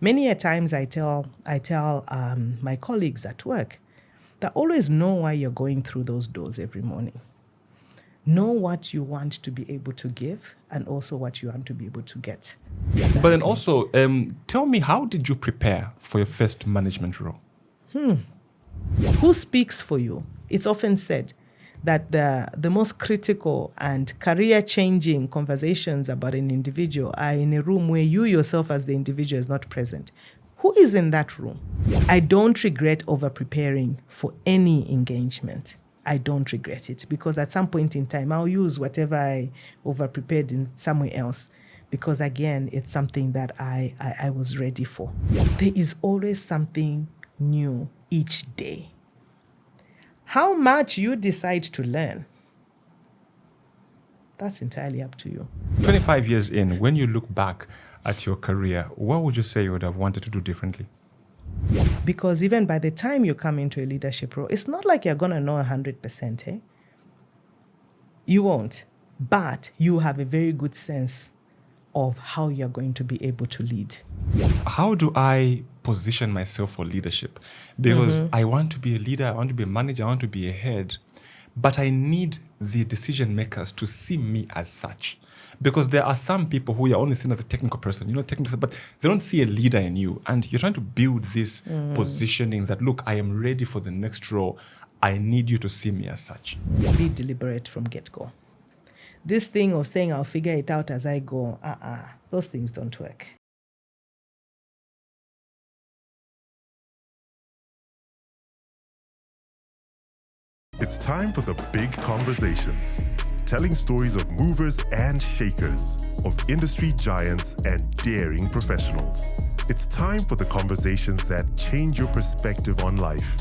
Many a times I tell my colleagues at work that always know why you're going through those doors every morning. Know what you want to be able to give and also what you want to be able to get. Exactly. But then also, tell me, how did you prepare for your first management role? Who speaks for you? It's often said that the most critical and career-changing conversations about an individual are in a room where you yourself as the individual is not present. Who is in that room? I don't regret over-preparing for any engagement. I don't regret it because at some point in time, I'll use whatever I over-prepared in somewhere else because, again, it's something that I was ready for. There is always something new each day. How much you decide to learn, that's entirely up to you. 25 years in, when you look back at your career, what would you say you would have wanted to do differently? Because even by the time you come into a leadership role, it's not like you're going to know 100%. Eh? You won't. But you have a very good sense of how you're going to be able to lead. How do I position myself for leadership? Because I want to be a leader, I want to be a manager, I want to be a head, but I need the decision makers to see me as such. Because there are some people who are only seen as a technical person, but they don't see a leader in you. And you're trying to build this positioning that, look, I am ready for the next role. I need you to see me as such. Be deliberate from get-go. This thing of saying I'll figure it out as I go, those things don't work. It's time for the big conversations. Telling stories of movers and shakers, of industry giants and daring professionals. It's time for the conversations that change your perspective on life.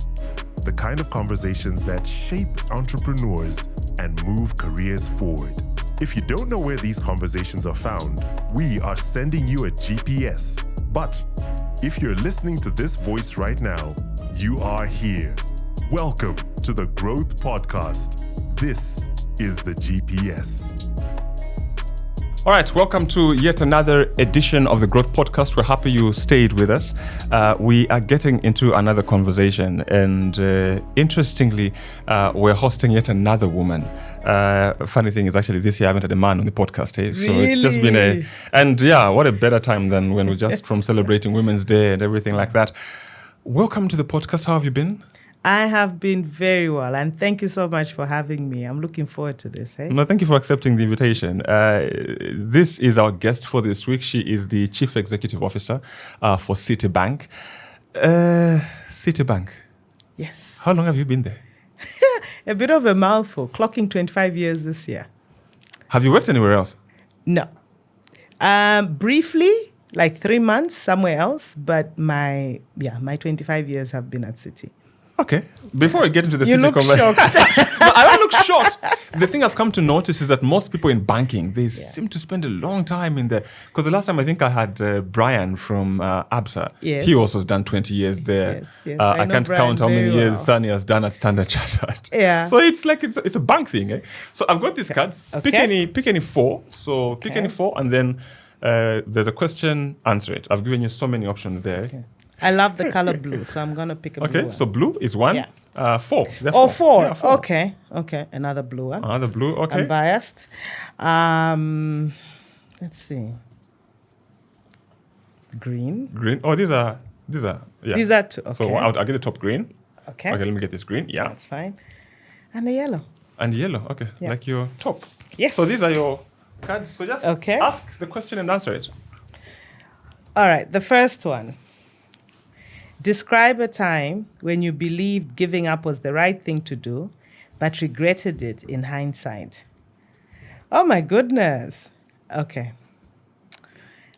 The kind of conversations that shape entrepreneurs and move careers forward. If you don't know where these conversations are found, we are sending you a GPS. But if you're listening to this voice right now, you are here. Welcome to the Growth Podcast. This is the GPS. All right, welcome to yet another edition of the Growth Podcast. We're happy you stayed with us. We are getting into another conversation, and interestingly, we're hosting yet another woman. Funny thing is, actually, this year I haven't had a man on the podcast, eh? So Really? It's just been what a better time than when we're just from celebrating Women's Day and everything like that. Welcome to the podcast. How have you been? I have been very well, and thank you so much for having me. I'm looking forward to this. Hey? No, thank you for accepting the invitation. This is our guest for this week. She is the Chief Executive Officer for Citibank. Citibank. Yes. How long have you been there? A bit of a mouthful, clocking 25 years this year. Have you worked anywhere else? No. Briefly, like 3 months somewhere else, but my 25 years have been at Citi. Okay. Before we get into the You Citi look shocked. No, I don't look shocked. The thing I've come to notice is that most people in banking, they seem to spend a long time in there. Because the last time I think I had Brian from ABSA. Yes. He also has done 20 years there. Yes. I know can't Brian count how many very years well. Sunny has done at Standard Chartered. Yeah. So it's like it's a bank thing. Eh? So I've got these cards. Okay. Pick any four. So pick any four, and then there's a question. Answer it. I've given you so many options there. Okay. I love the color blue, so I'm going to pick a blue one. Okay, so blue is one. Yeah. Four. Oh, four. Yeah, four. Okay. Another blue one. Another blue, okay. I'm biased. Let's see. Green. Green. Oh, these are, yeah. These are two. Okay. So I'll get the top green. Okay. Okay, let me get this green. Yeah. That's fine. And a yellow. And yellow, okay. Yeah. Like your top. Yes. So these are your cards. So just Okay. ask the question and answer it. All right. The first one. Describe a time when you believed giving up was the right thing to do, but regretted it in hindsight. Oh, my goodness. Okay.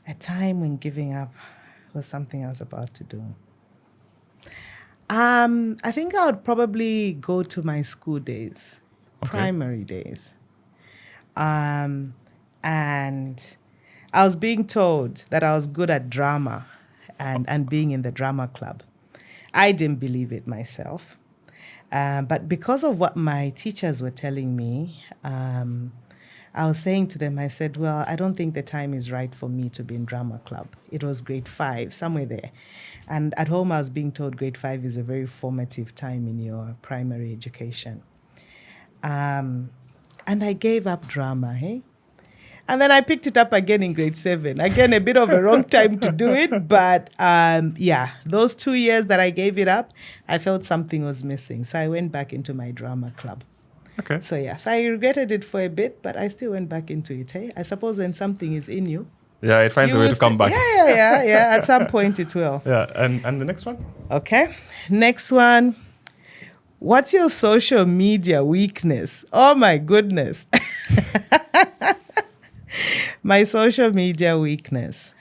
A time when giving up was something I was about to do. I think I would probably go to my school days, primary days. And I was being told that I was good at drama and being in the drama club. I didn't believe it myself. But because of what my teachers were telling me, I was saying to them, I said, well, I don't think the time is right for me to be in drama club. It was grade 5, somewhere there. And at home, I was being told grade 5 is a very formative time in your primary education. And I gave up drama, hey? And then I picked it up again in grade 7. Again, a bit of a wrong time to do it. But yeah, those 2 years that I gave it up, I felt something was missing. So I went back into my drama club. Okay. So yeah, so I regretted it for a bit, but I still went back into it. Hey, I suppose when something is in you, yeah, it finds a way to come back. Yeah. At some point it will. Yeah, and the next one? Okay, next one. What's your social media weakness? Oh my goodness. My social media weakness.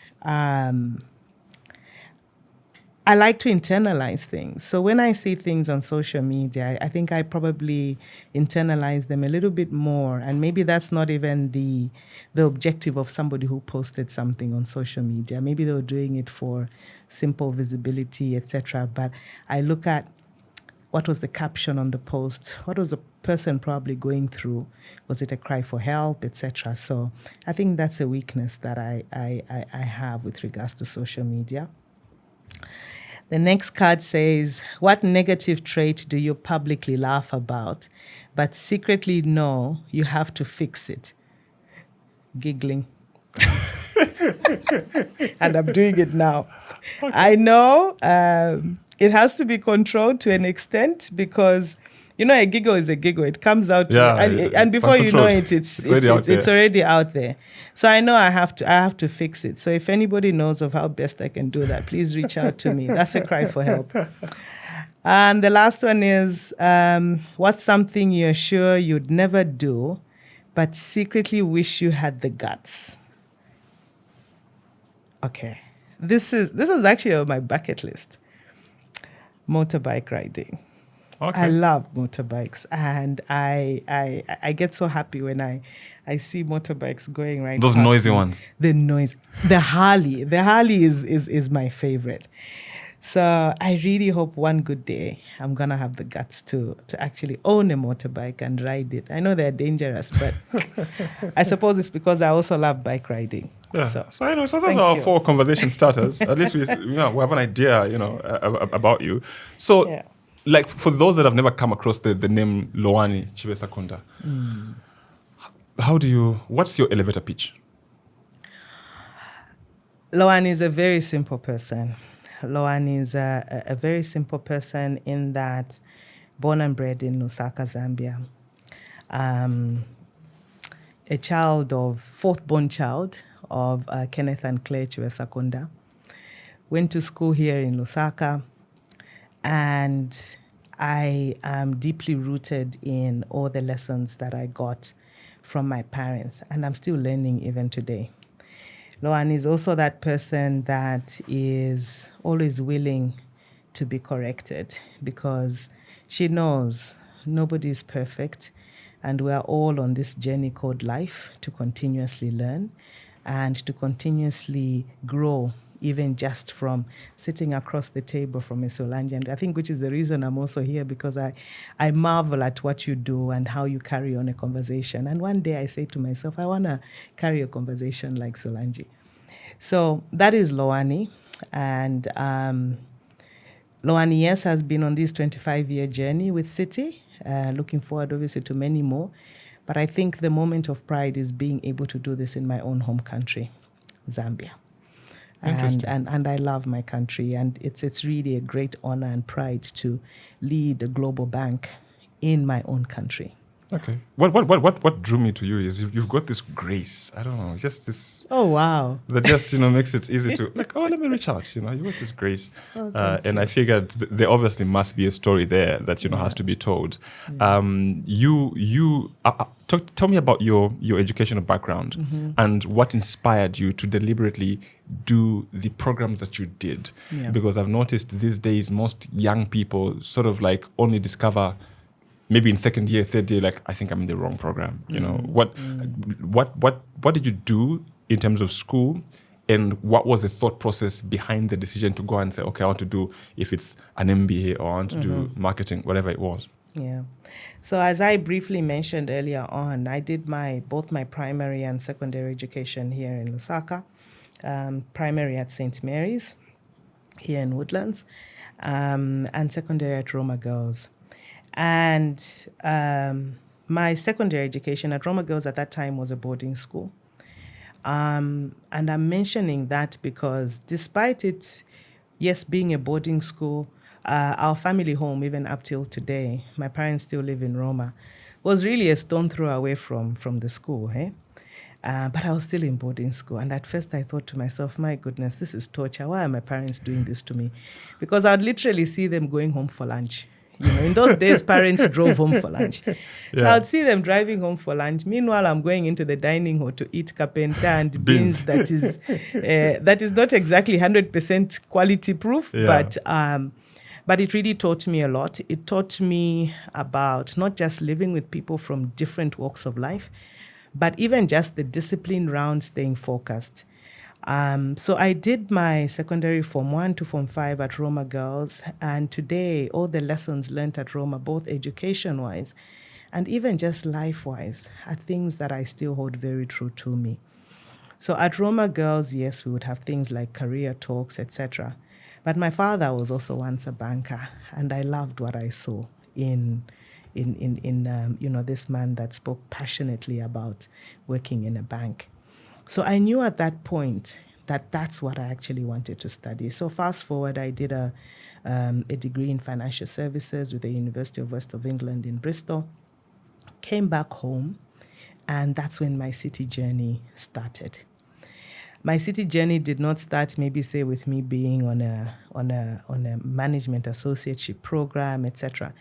I like to internalize things. So when I see things on social media, I think I probably internalize them a little bit more. And maybe that's not even the objective of somebody who posted something on social media. Maybe they were doing it for simple visibility, etc. But I look at what was the caption on the post? What was the person probably going through? Was it a cry for help, etc.? So I think that's a weakness that I have with regards to social media. The next card says, what negative trait do you publicly laugh about, but secretly know you have to fix it? Giggling. And I'm doing it now. Okay. I know it has to be controlled to an extent because, you know, a giggle is a giggle. It comes out, and before you know it, it's already out there. So I know I have to fix it. So if anybody knows of how best I can do that, please reach out to me. That's a cry for help. And the last one is, what's something you're sure you'd never do, but secretly wish you had the guts? Okay, this is actually on my bucket list. Motorbike riding. Okay. I love motorbikes, and I get so happy when I see motorbikes going right those past noisy me. Ones. The noise. The Harley is my favorite. So I really hope one good day I'm gonna have the guts to actually own a motorbike and ride it. I know they're dangerous, but I suppose it's because I also love bike riding. Yeah. So those are our 4 conversation starters. At least we have an idea, about you. So. Yeah. Like, for those that have never come across the name Lowani Chibesakunda, what's your elevator pitch? Lowani is a very simple person. Lowani is a very simple person in that born and bred in Lusaka, Zambia. A fourth born child of Kenneth and Claire Chibesakunda. Went to school here in Lusaka. And I am deeply rooted in all the lessons that I got from my parents, and I'm still learning even today. Lowani is also that person that is always willing to be corrected because she knows nobody is perfect, and we are all on this journey called life to continuously learn and to continuously grow, even just from sitting across the table from a Solange. And I think which is the reason I'm also here, because I marvel at what you do and how you carry on a conversation. And one day I say to myself, I want to carry a conversation like Solange. So that is Lowani. And Lowani, yes, has been on this 25-year journey with Citi, looking forward obviously to many more. But I think the moment of pride is being able to do this in my own home country, Zambia. And I love my country, and it's really a great honor and pride to lead a global bank in my own country. Okay. What drew me to you is you've got this grace. I don't know, just this. Oh wow. That just makes it easy to let me reach out. You've got this grace, and I figured there obviously must be a story there that has to be told. Tell me about your educational background and what inspired you to deliberately do the programs that you did. Yeah. Because I've noticed these days most young people sort of like only discover. Maybe in second year, third year, like I think I'm in the wrong program. What did you do in terms of school, and what was the thought process behind the decision to go and say, okay, I want to do, if it's an MBA or I want to do marketing, whatever it was? Yeah. So as I briefly mentioned earlier on, I did both my primary and secondary education here in Lusaka. Primary at St. Mary's here in Woodlands, and secondary at Roma Girls. And my secondary education at Roma Girls at that time was a boarding school. And I'm mentioning that because despite it, yes, being a boarding school, our family home, even up till today, my parents still live in Roma, was really a stone throw away from the school. But I was still in boarding school. And at first I thought to myself, my goodness, this is torture. Why are my parents doing this to me? Because I'd literally see them going home for lunch. In those days, parents drove home for lunch. So I'd see them driving home for lunch. Meanwhile, I'm going into the dining hall to eat carpenta and beans that is not exactly 100% quality proof, but it really taught me a lot. It taught me about not just living with people from different walks of life, but even just the discipline around staying focused. So I did my secondary Form 1 to Form 5 at Roma Girls, and today all the lessons learned at Roma, both education-wise and even just life-wise, are things that I still hold very true to me. So at Roma Girls, yes, we would have things like career talks, etc. But my father was also once a banker, and I loved what I saw in this man that spoke passionately about working in a bank. So I knew at that point that that's what I actually wanted to study. So fast forward, I did a degree in financial services with the University of West of England in Bristol, came back home, and that's when my Citi journey started. My Citi journey did not start maybe say with me being on a management associateship program, etc.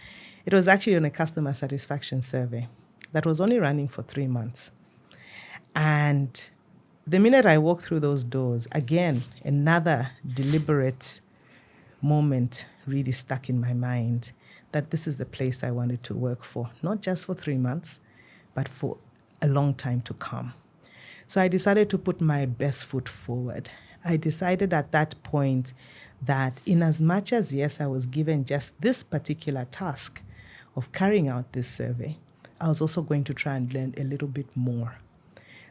It was actually on a customer satisfaction survey that was only running for 3 months. And the minute I walked through those doors, again, another deliberate moment really stuck in my mind that this is the place I wanted to work for, not just for 3 months, but for a long time to come. So I decided to put my best foot forward. I decided at that point that in as much as, yes, I was given just this particular task of carrying out this survey, I was also going to try and learn a little bit more.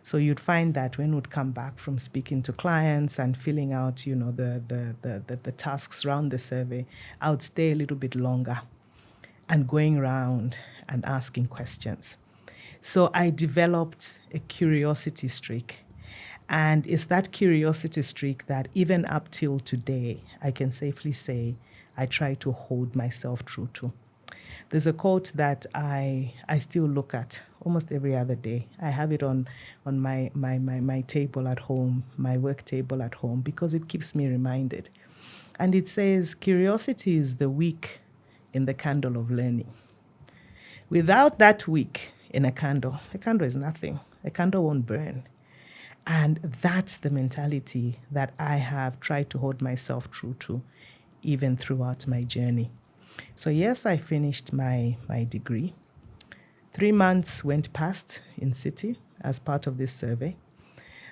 So you'd find that when we'd come back from speaking to clients and filling out, the tasks around the survey, I would stay a little bit longer and going around and asking questions. So I developed a curiosity streak. And it's that curiosity streak that even up till today, I can safely say I try to hold myself true to. There's a quote that I still look at almost every other day. I have it on my table at home, my work table at home, because it keeps me reminded. And it says, curiosity is the wick in the candle of learning. Without that wick in a candle is nothing. A candle won't burn. And that's the mentality that I have tried to hold myself true to, even throughout my journey. So yes, I finished my degree. 3 months went past in Citi as part of this survey.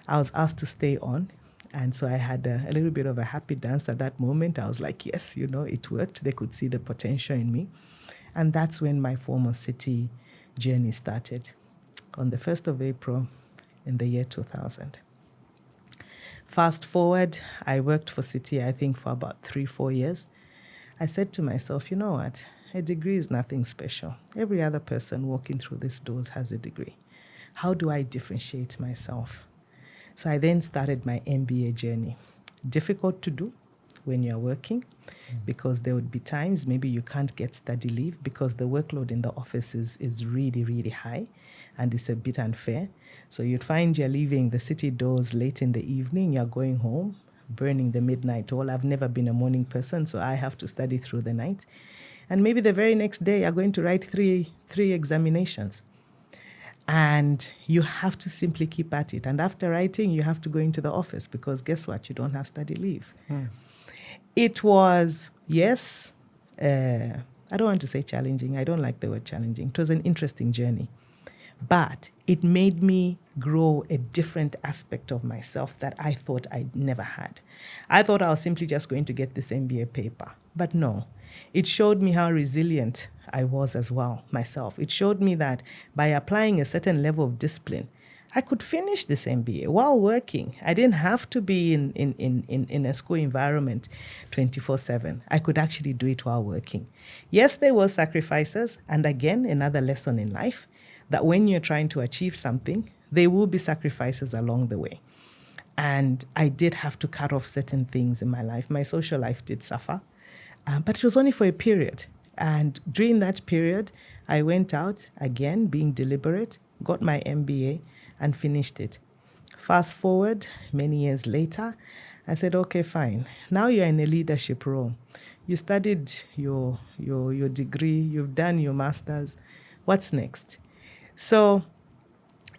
I was asked to stay on. And so I had a little bit of a happy dance at that moment. I was like, yes, it worked. They could see the potential in me. And that's when my former Citi journey started on the 1st of April in the year 2000. Fast forward, I worked for Citi, I think, for about 3-4 years. I said to myself, you know what? A degree is nothing special. Every other person walking through these doors has a degree. How do I differentiate myself? So I then started my MBA journey. Difficult to do when you're working, because there would be times maybe you can't get study leave because the workload in the office is really, really high and it's a bit unfair. So you'd find you're leaving the Citi doors late in the evening, you're going home, burning the midnight oil. I've never been a morning person, so I have to study through the night. And maybe the very next day you're going to write three examinations. And you have to simply keep at it. And after writing, you have to go into the office because guess what? You don't have study leave. It was, yes, I don't want to say challenging. I don't like the word challenging. It was an interesting journey. But it made me grow a different aspect of myself that I thought I never had. I thought I was simply just going to get this MBA paper. But no, it showed me how resilient I was as well, myself. It showed me that by applying a certain level of discipline, I could finish this MBA while working. I didn't have to be in a school environment 24/7. I could actually do it while working. Yes, there were sacrifices. And again, another lesson in life, that when you're trying to achieve something, there will be sacrifices along the way. And I did have to cut off certain things in my life. My social life did suffer, but it was only for a period. And during that period, I went out, again, being deliberate, got my MBA, and finished it. Fast forward, many years later, I said, okay, fine. Now you're in a leadership role. You studied your degree, you've done your master's. What's next? So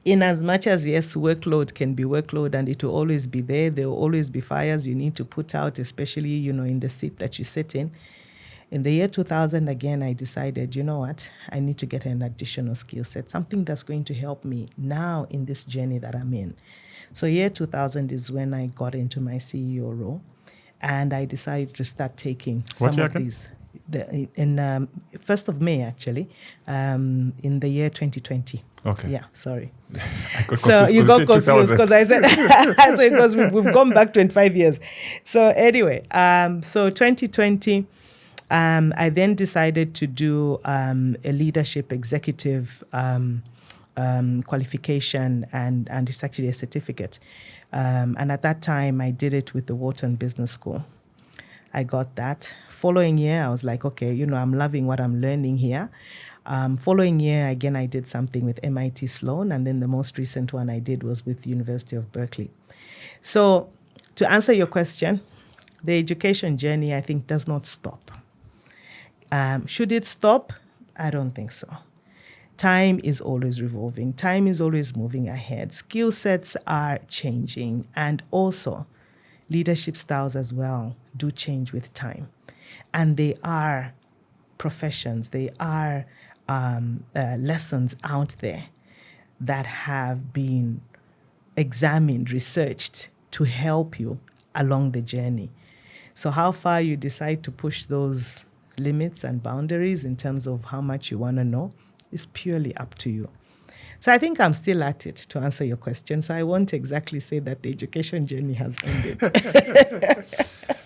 in as much as, yes, workload can be workload and it will always be there will always be fires you need to put out, especially, in the seat that you sit in. In the year 2000, again, I decided, you know what, I need to get an additional skill set, something that's going to help me now in this journey that I'm in. So year 2000 is when I got into my CEO role, and I decided to start taking some of these. In 1st of May, actually, in the year 2020. Okay. Yeah, sorry. So you got confused because I said, because we've gone back 25 years. So anyway, so 2020, I then decided to do a leadership executive qualification, and it's actually a certificate. And at that time, I did it with the Wharton Business School. I got that. Following year, I was like, okay, I'm loving what I'm learning here. Following year, again, I did something with MIT Sloan, and then the most recent one I did was with the University of Berkeley. So to answer your question, the education journey, I think, does not stop. Should it stop? I don't think so. Time is always revolving. Time is always moving ahead. Skill sets are changing, and also leadership styles as well do change with time. And they are professions, they are lessons out there that have been examined, researched to help you along the journey. So how far you decide to push those limits and boundaries in terms of how much you want to know is purely up to you. So I think I'm still at it, to answer your question. So I won't exactly say that the education journey has ended.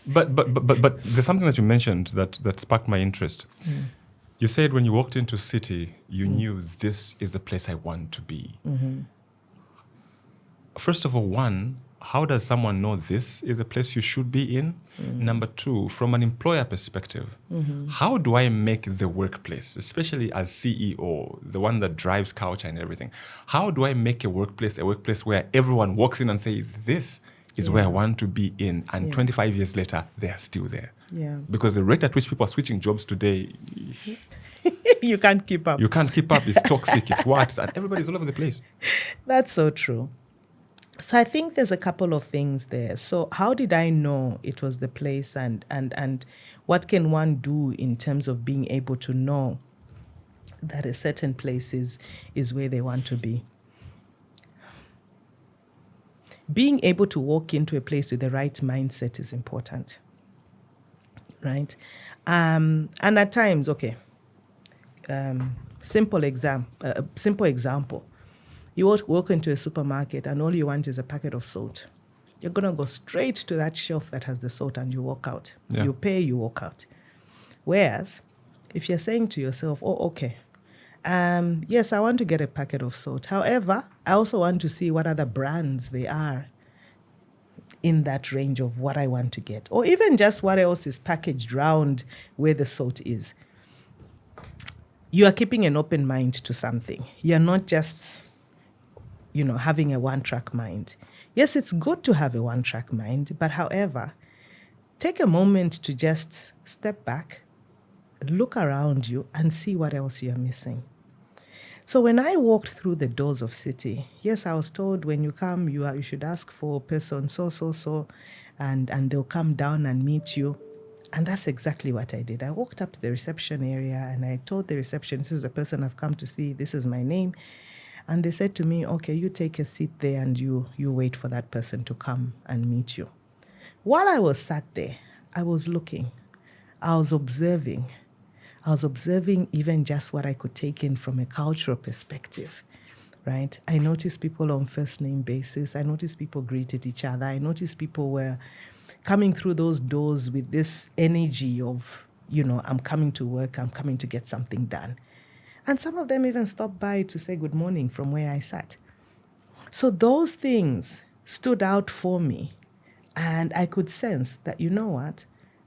But there's something that you mentioned that sparked my interest. You said when you walked into Citi, you knew this is the place I want to be. Mm-hmm. First of all, how does someone know this is a place you should be in? Number two, from an employer perspective, how do I make the workplace, especially as CEO, the one that drives culture and everything, how do I make a workplace where everyone walks in and says, this is where I want to be in, and 25 years later, they are still there? Yeah. Because the rate at which people are switching jobs today, you can't keep up. You can't keep up. It's toxic. It's what? And everybody's all over the place. That's so true. So I think there's a couple of things there. So how did I know it was the place, and what can one do in terms of being able to know that a certain place is where they want to be? Being able to walk into a place with the right mindset is important, right? And at times, simple example. You walk into a supermarket and all you want is a packet of salt. You're going to go straight to that shelf that has the salt and you walk out. Yeah. You pay, you walk out. Whereas, if you're saying to yourself, yes, I want to get a packet of salt. However, I also want to see what other brands they are in that range of what I want to get. Or even just what else is packaged around where the salt is. You are keeping an open mind to something. You're not just having a one-track mind. Yes, it's good to have a one-track mind, but however, take a moment to just step back, look around you, and see what else you're missing. So when I walked through the doors of Citi, yes, I was told when you come, you should ask for person so, and they'll come down and meet you. And that's exactly what I did. I walked up to the reception area and I told the reception, this is the person I've come to see, this is my name. And they said to me, okay, you take a seat there and you wait for that person to come and meet you. While I was sat there, I was looking. I was observing even just what I could take in from a cultural perspective, right? I noticed people on first name basis. I noticed people greeted each other. I noticed people were coming through those doors with this energy of, I'm coming to work, I'm coming to get something done. And some of them even stopped by to say good morning from where I sat. So those things stood out for me. And I could sense that, you know what,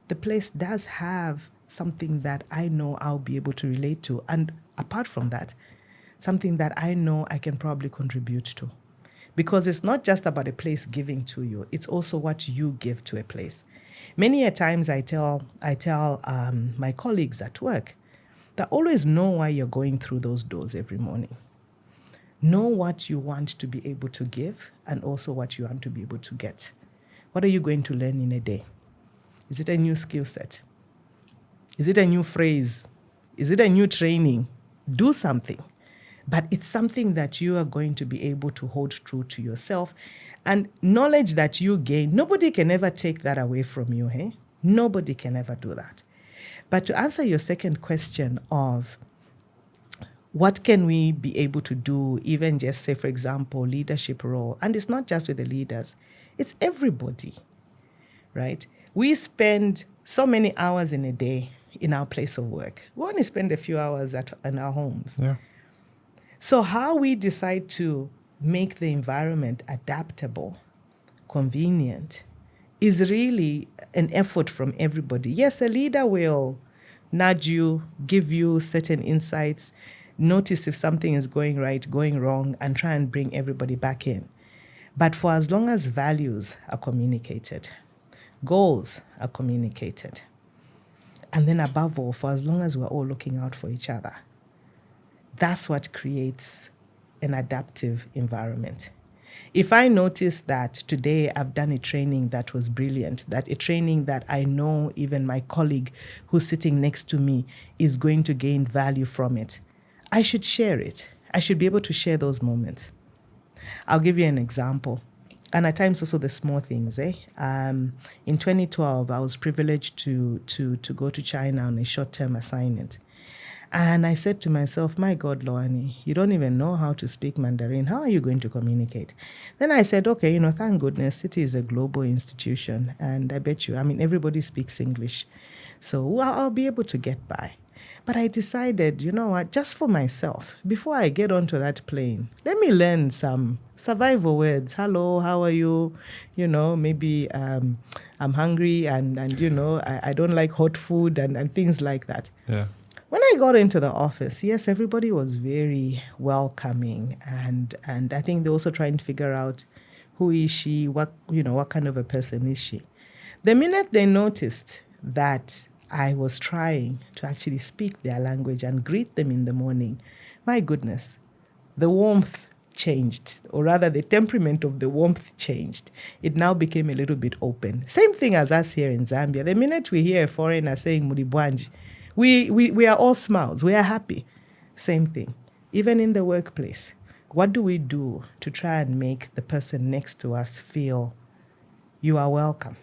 the place does have something that I know I'll be able to relate to. And apart from that, something that I know I can probably contribute to. Because it's not just about a place giving to you, it's also what you give to a place. Many a times I tell my colleagues at work that always know why you're going through those doors every morning. Know what you want to be able to give and also what you want to be able to get. What are you going to learn in a day? Is it a new skill set? Is it a new phrase? Is it a new training? Do something. But it's something that you are going to be able to hold true to yourself. And knowledge that you gain, nobody can ever take that away from you. Hey? Nobody can ever do that. But to answer your second question of what can we be able to do, even just say, for example, leadership role, and it's not just with the leaders, it's everybody, right? We spend so many hours in a day in our place of work. We only spend a few hours in our homes. Yeah. So how we decide to make the environment adaptable, convenient, is really an effort from everybody. Yes, a leader will nudge you, give you certain insights, notice if something is going right, going wrong, and try and bring everybody back in. But for as long as values are communicated, goals are communicated, and then above all, for as long as we're all looking out for each other, that's what creates an adaptive environment. If I notice that today I've done a training that was brilliant, that a training that I know even my colleague who's sitting next to me is going to gain value from it, I should share it. I should be able to share those moments. I'll give you an example. And at times also the small things. In 2012, I was privileged to go to China on a short-term assignment. And I said to myself, my God, Lowani, you don't even know how to speak Mandarin. How are you going to communicate? Then I said, okay, thank goodness, Citi is a global institution. And I bet you, everybody speaks English. So I'll be able to get by. But I decided, you know what, just for myself, before I get onto that plane, let me learn some survival words. Hello, how are you? Maybe I'm hungry and I don't like hot food and things like that. Yeah. When I got into the office, yes, everybody was very welcoming. And I think they're also trying to figure out who is she, what kind of a person is she. The minute they noticed that I was trying to actually speak their language and greet them in the morning, my goodness, the warmth changed, or rather the temperament of the warmth changed. It now became a little bit open. Same thing as us here in Zambia. The minute we hear a foreigner saying Muribwanji, we are all smiles. We are happy. Same thing. Even in the workplace, what do we do to try and make the person next to us feel you are welcome?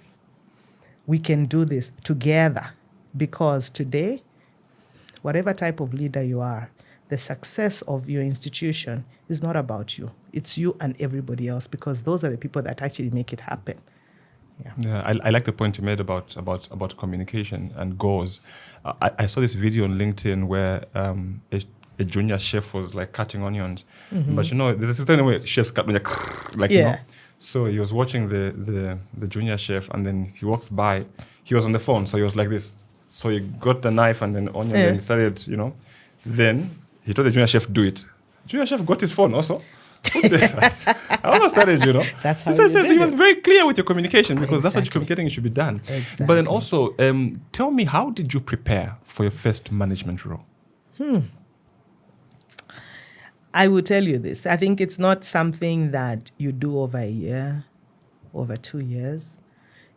We can do this together. Because today, whatever type of leader you are, the success of your institution is not about you. It's you and everybody else, because those are the people that actually make it happen. Yeah, I like the point you made about communication and goals. I saw this video on LinkedIn where a junior chef was like cutting onions. Mm-hmm. But there's a certain way chefs cut like So he was watching the junior chef, and then he walks by. He was on the phone, so he was like this. So he got the knife and then onion, and he started, Then he told the junior chef, do it. Junior chef got his phone also. I almost started, That's how he was very clear with your communication, because that's what you're communicating, it should be done. Exactly. But then also, tell me, how did you prepare for your first management role? I will tell you this. I think it's not something that you do over a year, over 2 years.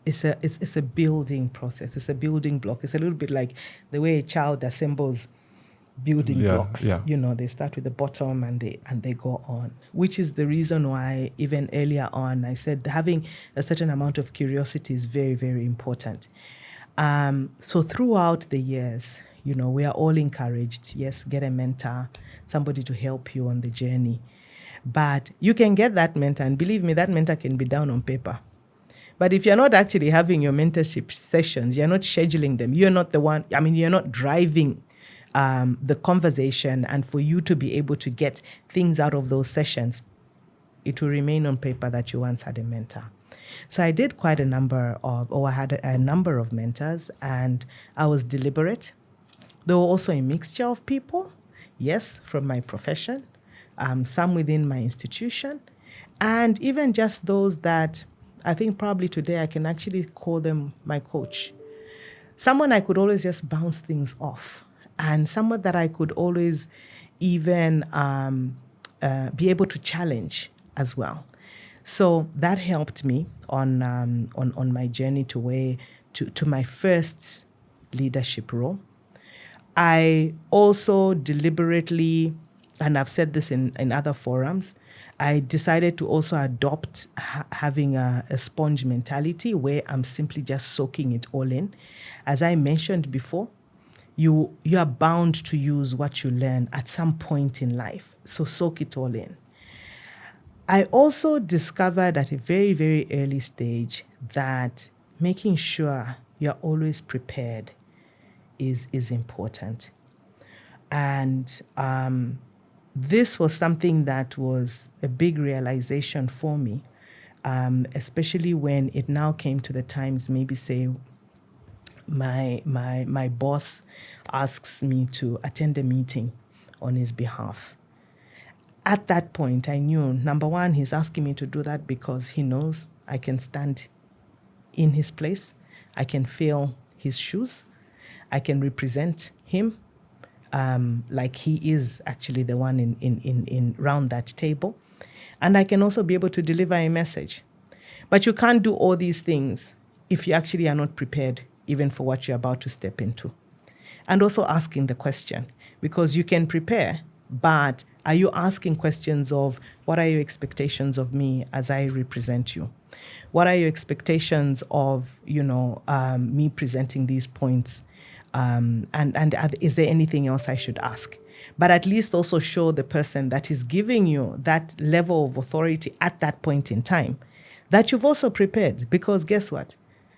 It's a building process. It's a building block. It's a little bit like the way a child assembles building Yeah, blocks. yeah. They start with the bottom and they go on, which is the reason why even earlier on I said having a certain amount of curiosity is very, very important. So throughout the years, we are all encouraged, yes, get a mentor, somebody to help you on the journey. But you can get that mentor, and believe me, that mentor can be down on paper. But if you're not actually having your mentorship sessions, you're not scheduling them, you're not the one, you're not driving the conversation, and for you to be able to get things out of those sessions, it will remain on paper that you once had a mentor. So I did I had a number of mentors, and I was deliberate. There were also a mixture of people, yes, from my profession, some within my institution, and even just those that I think probably today I can actually call them my coach. Someone I could always just bounce things off, and someone that I could always even be able to challenge as well. So that helped me on my journey to my first leadership role. I also deliberately, and I've said this in other forums, I decided to also adopt having a sponge mentality where I'm simply just soaking it all in. As I mentioned before, you are bound to use what you learn at some point in life. So soak it all in. I also discovered at a very, very early stage that making sure you're always prepared is important. And this was something that was a big realization for me, especially when it now came to the times, maybe say, my boss asks me to attend a meeting on his behalf. At that point, I knew, number one, he's asking me to do that because he knows I can stand in his place. I can feel his shoes. I can represent him like he is actually the one in round that table. And I can also be able to deliver a message. But you can't do all these things if you actually are not prepared even for what you're about to step into. And also asking the question, because you can prepare, but are you asking questions of what are your expectations of me as I represent you? What are your expectations of, me presenting these points? And is there anything else I should ask? But at least also show the person that is giving you that level of authority at that point in time that you've also prepared. Because guess what?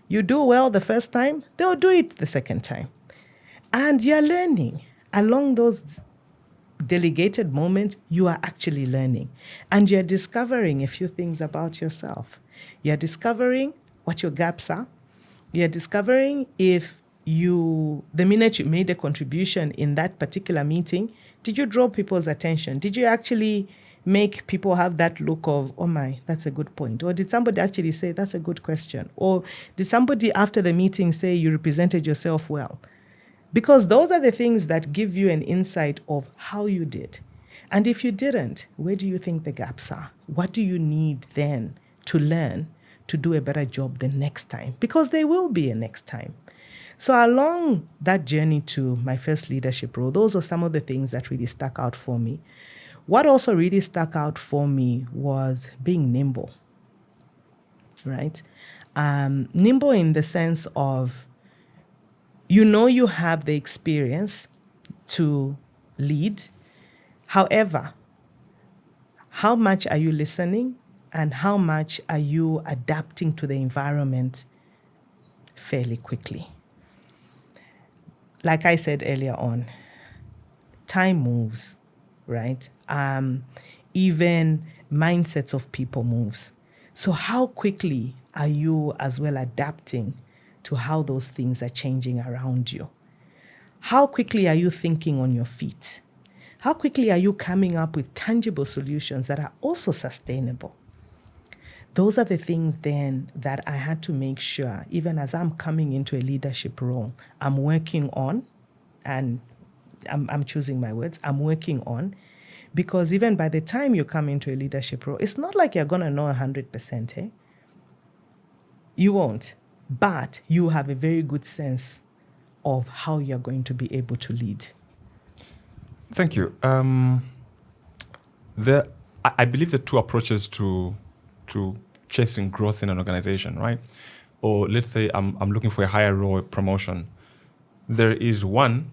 You do well the first time, they'll do it the second time. And you're learning. Along those delegated moments, you are actually learning. And you're discovering a few things about yourself. You're discovering what your gaps are. You're discovering if the minute you made a contribution in that particular meeting, did you draw people's attention? Did you actually make people have that look of, oh my, that's a good point? Or did somebody actually say, that's a good question? Or did somebody after the meeting say you represented yourself well? Because those are the things that give you an insight of how you did. And if you didn't, where do you think the gaps are? What do you need then to learn to do a better job the next time? Because there will be a next time. So along that journey to my first leadership role, those were some of the things that really stuck out for me. What also really stuck out for me was being nimble, right? Nimble in the sense of, you have the experience to lead. However, how much are you listening and how much are you adapting to the environment fairly quickly? Like I said earlier on, time moves, right? Even mindsets of people moves. So how quickly are you as well adapting to how those things are changing around you? How quickly are you thinking on your feet? How quickly are you coming up with tangible solutions that are also sustainable? Those are the things then that I had to make sure, even as I'm coming into a leadership role, I'm working on, and I'm choosing my words, I'm working on, because even by the time you come into a leadership role, it's not like you're going to know 100%, eh? You won't, but you have a very good sense of how you're going to be able to lead. Thank you. I believe the two approaches to chasing growth in an organization, right? Or let's say I'm looking for a higher role promotion. There is one,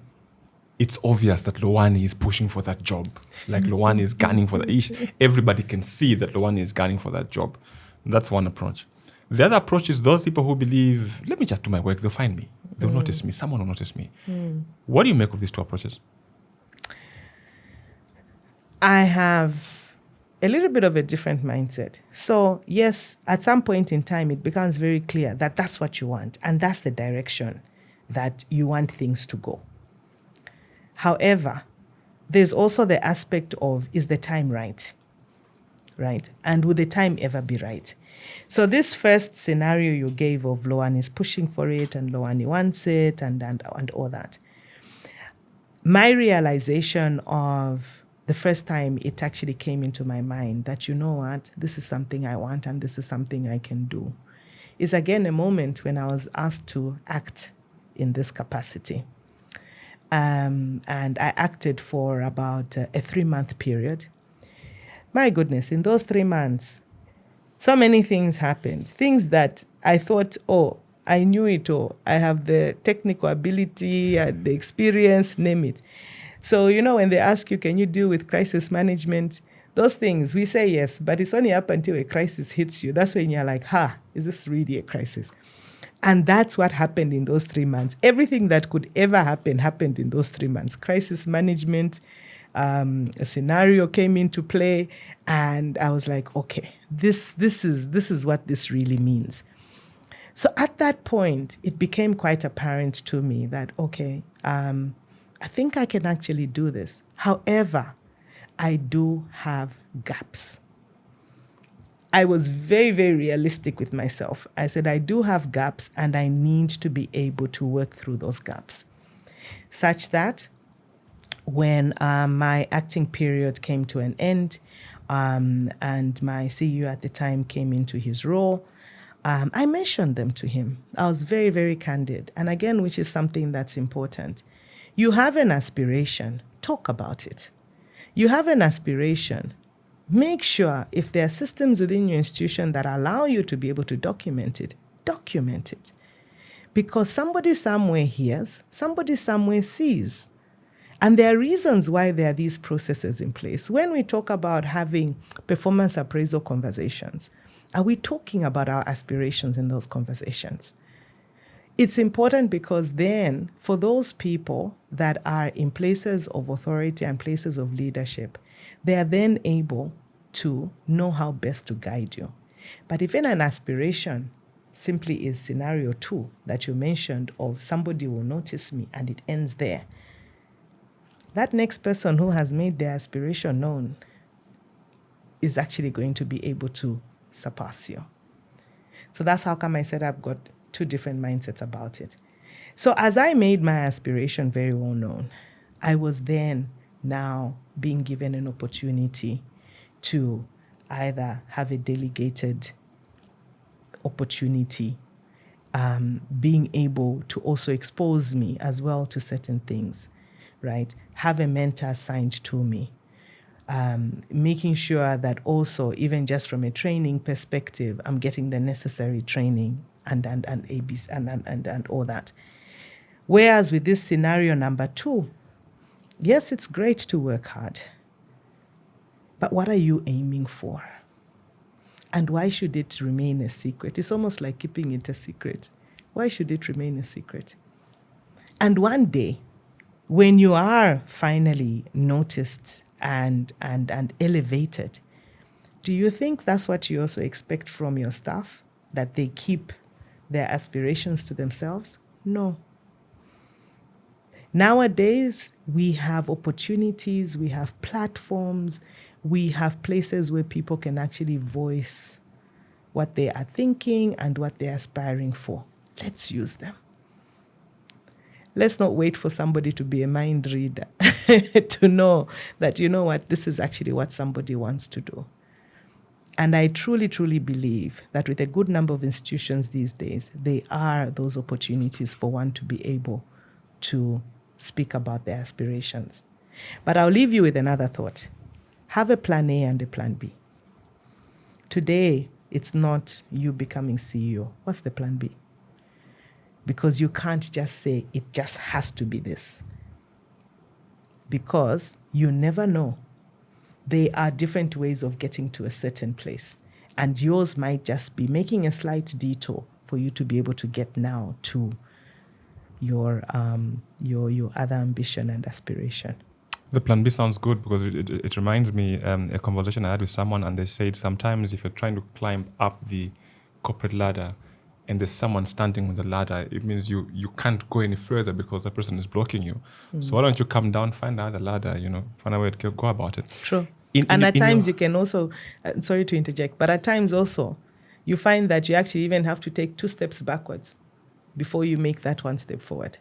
it's obvious that Lowani is pushing for that job. Like Lowani is gunning for that. Everybody can see that Lowani is gunning for that job. That's one approach. The other approach is those people who believe, let me just do my work, they'll find me. They'll notice me. Someone will notice me. What do you make of these two approaches? I have a little bit of a different mindset. So yes, at some point in time, it becomes very clear that that's what you want. And that's the direction that you want things to go. However, there's also the aspect of, is the time right? Right? And will the time ever be right? So this first scenario you gave of Lowani is pushing for it and Lowani wants it and all that. My realization of the first time it actually came into my mind that, you know what, this is something I want and this is something I can do, is again a moment when I was asked to act in this capacity. And I acted for about a 3-month period. My goodness, in those 3 months, so many things happened. Things that I thought, oh, I knew it all. I have the technical ability, the experience, name it. So, you know, when they ask you, can you deal with crisis management? Those things, we say yes, but it's only up until a crisis hits you. That's when you're like, is this really a crisis? And that's what happened in those 3 months. Everything that could ever happen happened in those 3 months. Crisis management, a scenario came into play, and I was like, okay, this is what this really means. So at that point, it became quite apparent to me that, okay, I think I can actually do this. However, I do have gaps. I was very, very realistic with myself. I said, I do have gaps and I need to be able to work through those gaps. Such that when my acting period came to an end and my CEO at the time came into his role, I mentioned them to him. I was very, very candid. And again, which is something that's important. You have an aspiration, talk about it. You have an aspiration, make sure if there are systems within your institution that allow you to be able to document it, document it. Because somebody somewhere hears, somebody somewhere sees. And there are reasons why there are these processes in place. When we talk about having performance appraisal conversations, are we talking about our aspirations in those conversations? It's important because then for those people that are in places of authority and places of leadership, they are then able to know how best to guide you. But if in an aspiration simply is scenario 2 that you mentioned of somebody will notice me and it ends there, that next person who has made their aspiration known is actually going to be able to surpass you. So that's how come I said I've got 2 different mindsets about it. So as I made my aspiration very well known, I was then now being given an opportunity to either have a delegated opportunity, being able to also expose me as well to certain things, right? Have a mentor assigned to me. Making sure that also, even just from a training perspective, I'm getting the necessary training and ABs and all that. Whereas with this scenario number 2, yes, it's great to work hard, but what are you aiming for? And why should it remain a secret? It's almost like keeping it a secret. Why should it remain a secret? And one day, when you are finally noticed and elevated, do you think that's what you also expect from your staff? That they keep their aspirations to themselves? No. Nowadays, we have opportunities, we have platforms, we have places where people can actually voice what they are thinking and what they're aspiring for. Let's use them. Let's not wait for somebody to be a mind reader to know that, you know what, this is actually what somebody wants to do. And I truly, truly believe that with a good number of institutions these days, there are those opportunities for one to be able to speak about their aspirations. But I'll leave you with another thought. Have a plan A and a plan B. Today, it's not you becoming CEO. What's the plan B? Because you can't just say it just has to be this. Because you never know. There are different ways of getting to a certain place. And yours might just be making a slight detour for you to be able to get now to your other ambition and aspiration. The plan B sounds good because it reminds me a conversation I had with someone, and they said sometimes if you're trying to climb up the corporate ladder and there's someone standing on the ladder, it means you can't go any further because the person is blocking you. So why don't you come down, find another ladder, find a way to go about it. True. At times you can also, sorry to interject, but at times also you find that you actually even have to take 2 steps backwards before you make that 1 step forward.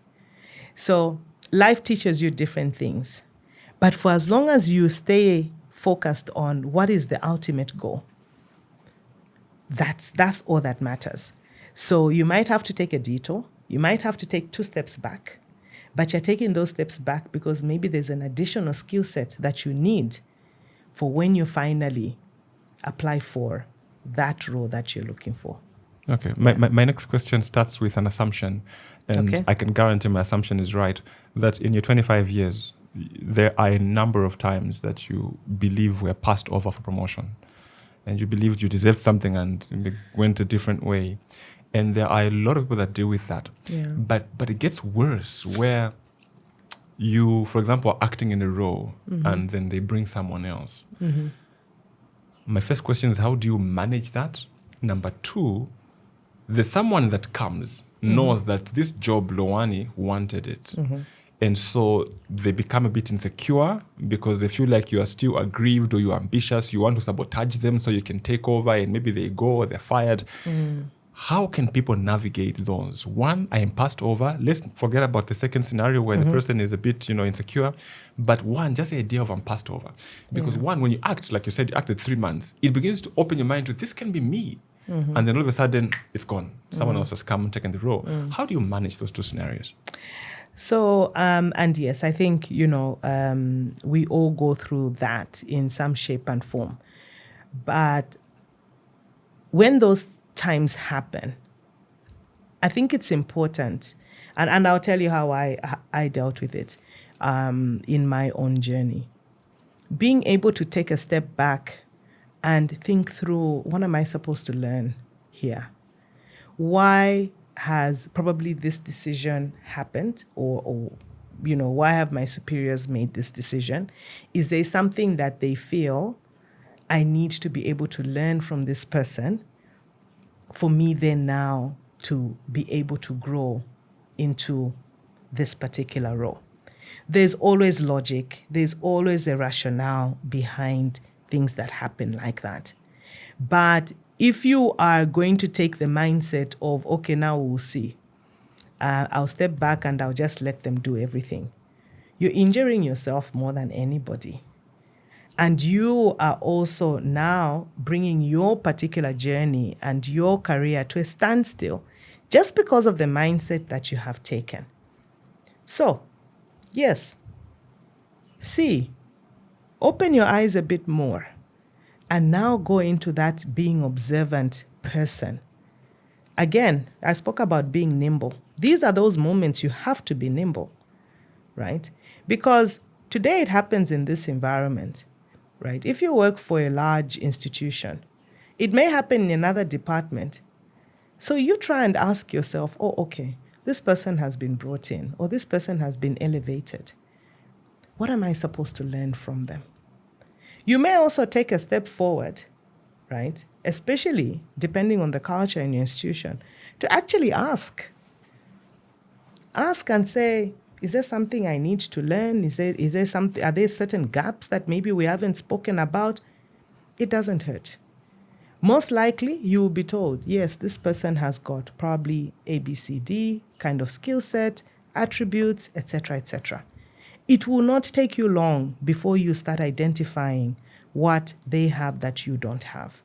So life teaches you different things. But for as long as you stay focused on what is the ultimate goal, that's all that matters. So you might have to take a detour. You might have to take 2 steps back. But you're taking those steps back because maybe there's an additional skill set that you need for when you finally apply for that role that you're looking for. Okay. My next question starts with an assumption. And Okay. I can guarantee my assumption is right, that in your 25 years, there are a number of times that you believe were passed over for promotion. And you believed you deserved something and it went a different way. And there are a lot of people that deal with that. Yeah. But it gets worse where you, for example, are acting in a role and then they bring someone else. My first question is, how do you manage that? Number 2, there's someone that comes, knows that this job, Lowani wanted it. And so they become a bit insecure because they feel like you are still aggrieved or you're ambitious. You want to sabotage them so you can take over, and maybe they go or they're fired. How can people navigate those? 1, I am passed over. Let's forget about the second scenario where the person is a bit, insecure. But 1, just the idea of I'm passed over. Because 1, when you act, like you said, you acted 3 months, it begins to open your mind to this can be me. And then all of a sudden, it's gone. Someone else has come and taken the role. How do you manage those 2 scenarios? So, and yes, I think, we all go through that in some shape and form. But when those times happen, I think it's important, and I'll tell you how I dealt with it in my own journey. Being able to take a step back and think through, what am I supposed to learn here? Why has probably this decision happened, or why have my superiors made this decision? Is there something that they feel I need to be able to learn from this person for me then now to be able to grow into this particular role? There's always logic. There's always a rationale behind things that happen like that. But if you are going to take the mindset of, okay, now we'll see, I'll step back and I'll just let them do everything, you're injuring yourself more than anybody. And you are also now bringing your particular journey and your career to a standstill just because of the mindset that you have taken. So, yes, see, open your eyes a bit more and now go into that being observant person. Again, I spoke about being nimble. These are those moments you have to be nimble, right? Because today it happens in this environment, right? If you work for a large institution, it may happen in another department. So you try and ask yourself, oh, okay, this person has been brought in or this person has been elevated. What am I supposed to learn from them? You may also take a step forward, right? Especially depending on the culture in your institution, to actually ask. Ask and say, is there something I need to learn? Is there something? Are there certain gaps that maybe we haven't spoken about? It doesn't hurt. Most likely, you will be told, yes, this person has got probably ABCD kind of skill set, attributes, etc., etc. It will not take you long before you start identifying what they have that you don't have.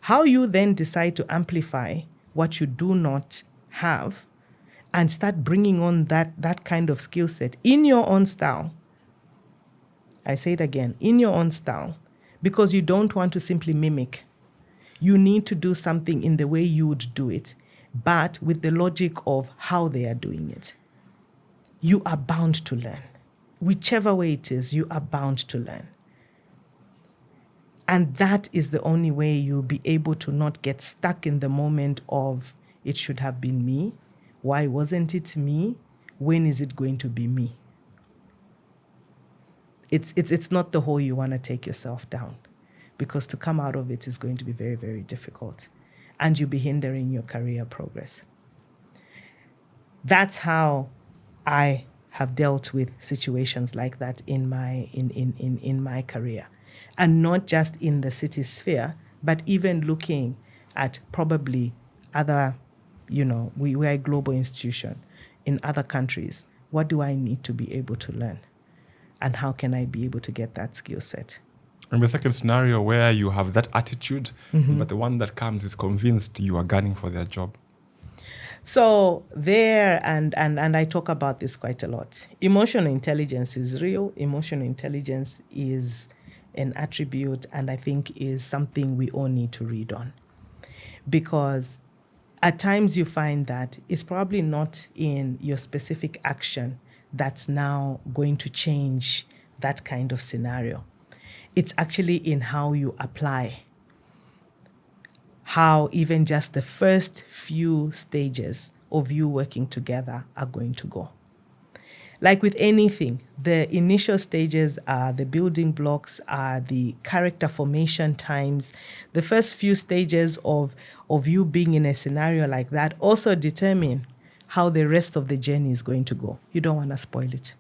How you then decide to amplify what you do not have and start bringing on that kind of skill set in your own style I say it again, in your own style, because you don't want to simply mimic. You need to do something in the way you would do it, but with the logic of how they are doing it. You are bound to learn. Whichever way it is, you are bound to learn. And that is the only way you'll be able to not get stuck in the moment of, it should have been me. Why wasn't it me? When is it going to be me? It's not the hole you want to take yourself down, because to come out of it is going to be very, very difficult, and you'll be hindering your career progress. That's how I have dealt with situations like that in my career, and not just in the Citi sphere, but even looking at probably other, we're a global institution in other countries. What do I need to be able to learn? And how can I be able to get that skill set? And the second scenario where you have that attitude, but the one that comes is convinced you are gunning for their job. So there, and I talk about this quite a lot. Emotional intelligence is real. Emotional intelligence is an attribute, and I think is something we all need to read on. Because at times you find that it's probably not in your specific action that's now going to change that kind of scenario. It's actually in how you apply, how even just the first few stages of you working together are going to go. Like with anything, the initial stages are the building blocks, are the character formation times. The first few stages of you being in a scenario like that also determine how the rest of the journey is going to go. You don't want to spoil it.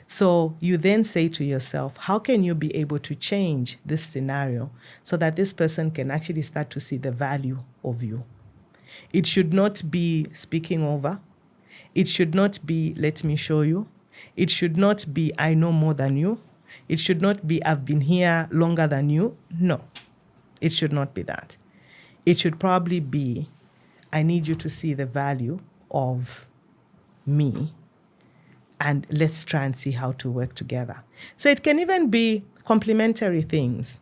So you then say to yourself, how can you be able to change this scenario so that this person can actually start to see the value of you? It should not be speaking over. It should not be, let me show you. It should not be, I know more than you. It should not be, I've been here longer than you. No, it should not be that. It should probably be, I need you to see the value of me, and let's try and see how to work together. So it can even be complementary things,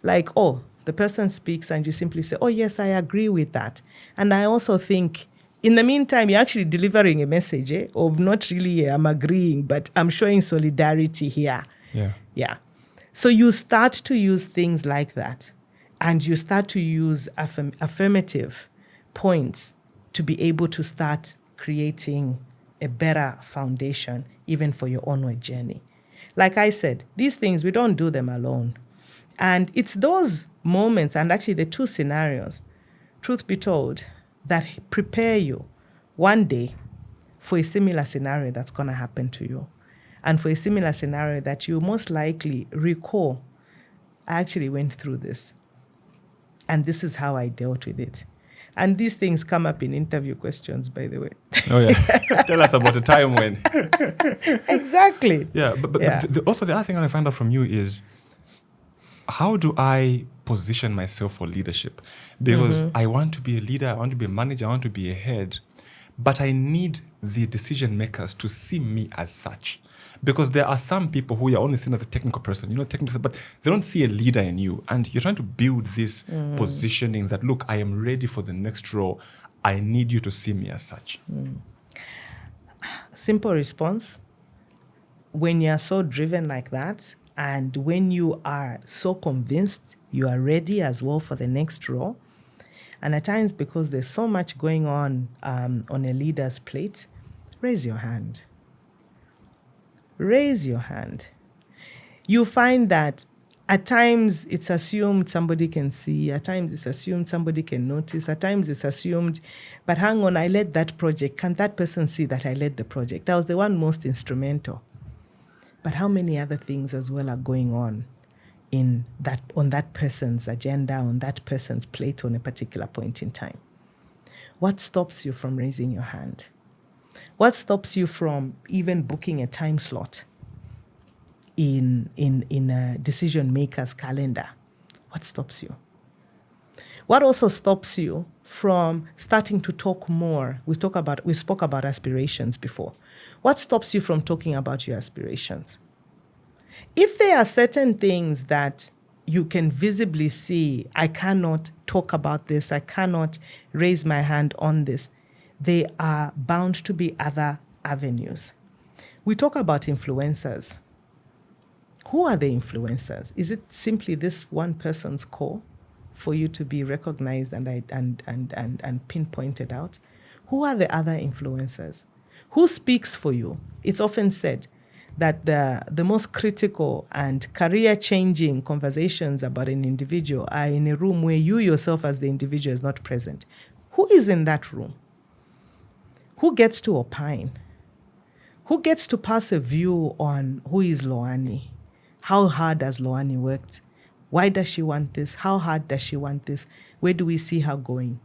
like, the person speaks and you simply say, yes, I agree with that. And I also think, in the meantime, you're actually delivering a message of not really, I'm agreeing, but I'm showing solidarity here. Yeah. So you start to use things like that, and you start to use affirmative points to be able to start creating a better foundation even for your onward journey. Like I said, these things, we don't do them alone. And it's those moments, and actually the two scenarios, truth be told, that prepare you one day for a similar scenario that's going to happen to you. And for a similar scenario that you most likely recall, I actually went through this, and this is how I dealt with it. And these things come up in interview questions, by the way. Oh, yeah. Tell us about a time when. Exactly. Yeah, but also the other thing I find out from you is, how do I position myself for leadership? Because I want to be a leader, I want to be a manager, I want to be a head, but I need the decision makers to see me as such. Because there are some people who are only seen as a technical person, but they don't see a leader in you. And you're trying to build this positioning that, look, I am ready for the next role. I need you to see me as such. Simple response. When you're so driven like that, and when you are so convinced you are ready as well for the next role, and at times because there's so much going on a leader's plate, raise your hand. Raise your hand. You find that at times it's assumed somebody can see, at times it's assumed somebody can notice, at times it's assumed, but hang on, I led that project. Can that person see that I led the project? I was the one most instrumental. But how many other things as well are going on on that person's agenda, on that person's plate on a particular point in time? What stops you from raising your hand? What stops you from even booking a time slot in a decision maker's calendar? What stops you? What also stops you from starting to talk more? We spoke about aspirations before. What stops you from talking about your aspirations? If there are certain things that you can visibly see, I cannot talk about this, I cannot raise my hand on this, there are bound to be other avenues. We talk about influencers. Who are the influencers? Is it simply this one person's call for you to be recognized and pinpointed out? Who are the other influencers? Who speaks for you? It's often said that the most critical and career-changing conversations about an individual are in a room where you yourself as the individual is not present. Who is in that room? Who gets to opine? Who gets to pass a view on who is Lowani? How hard has Lowani worked? Why does she want this? How hard does she want this? Where do we see her going?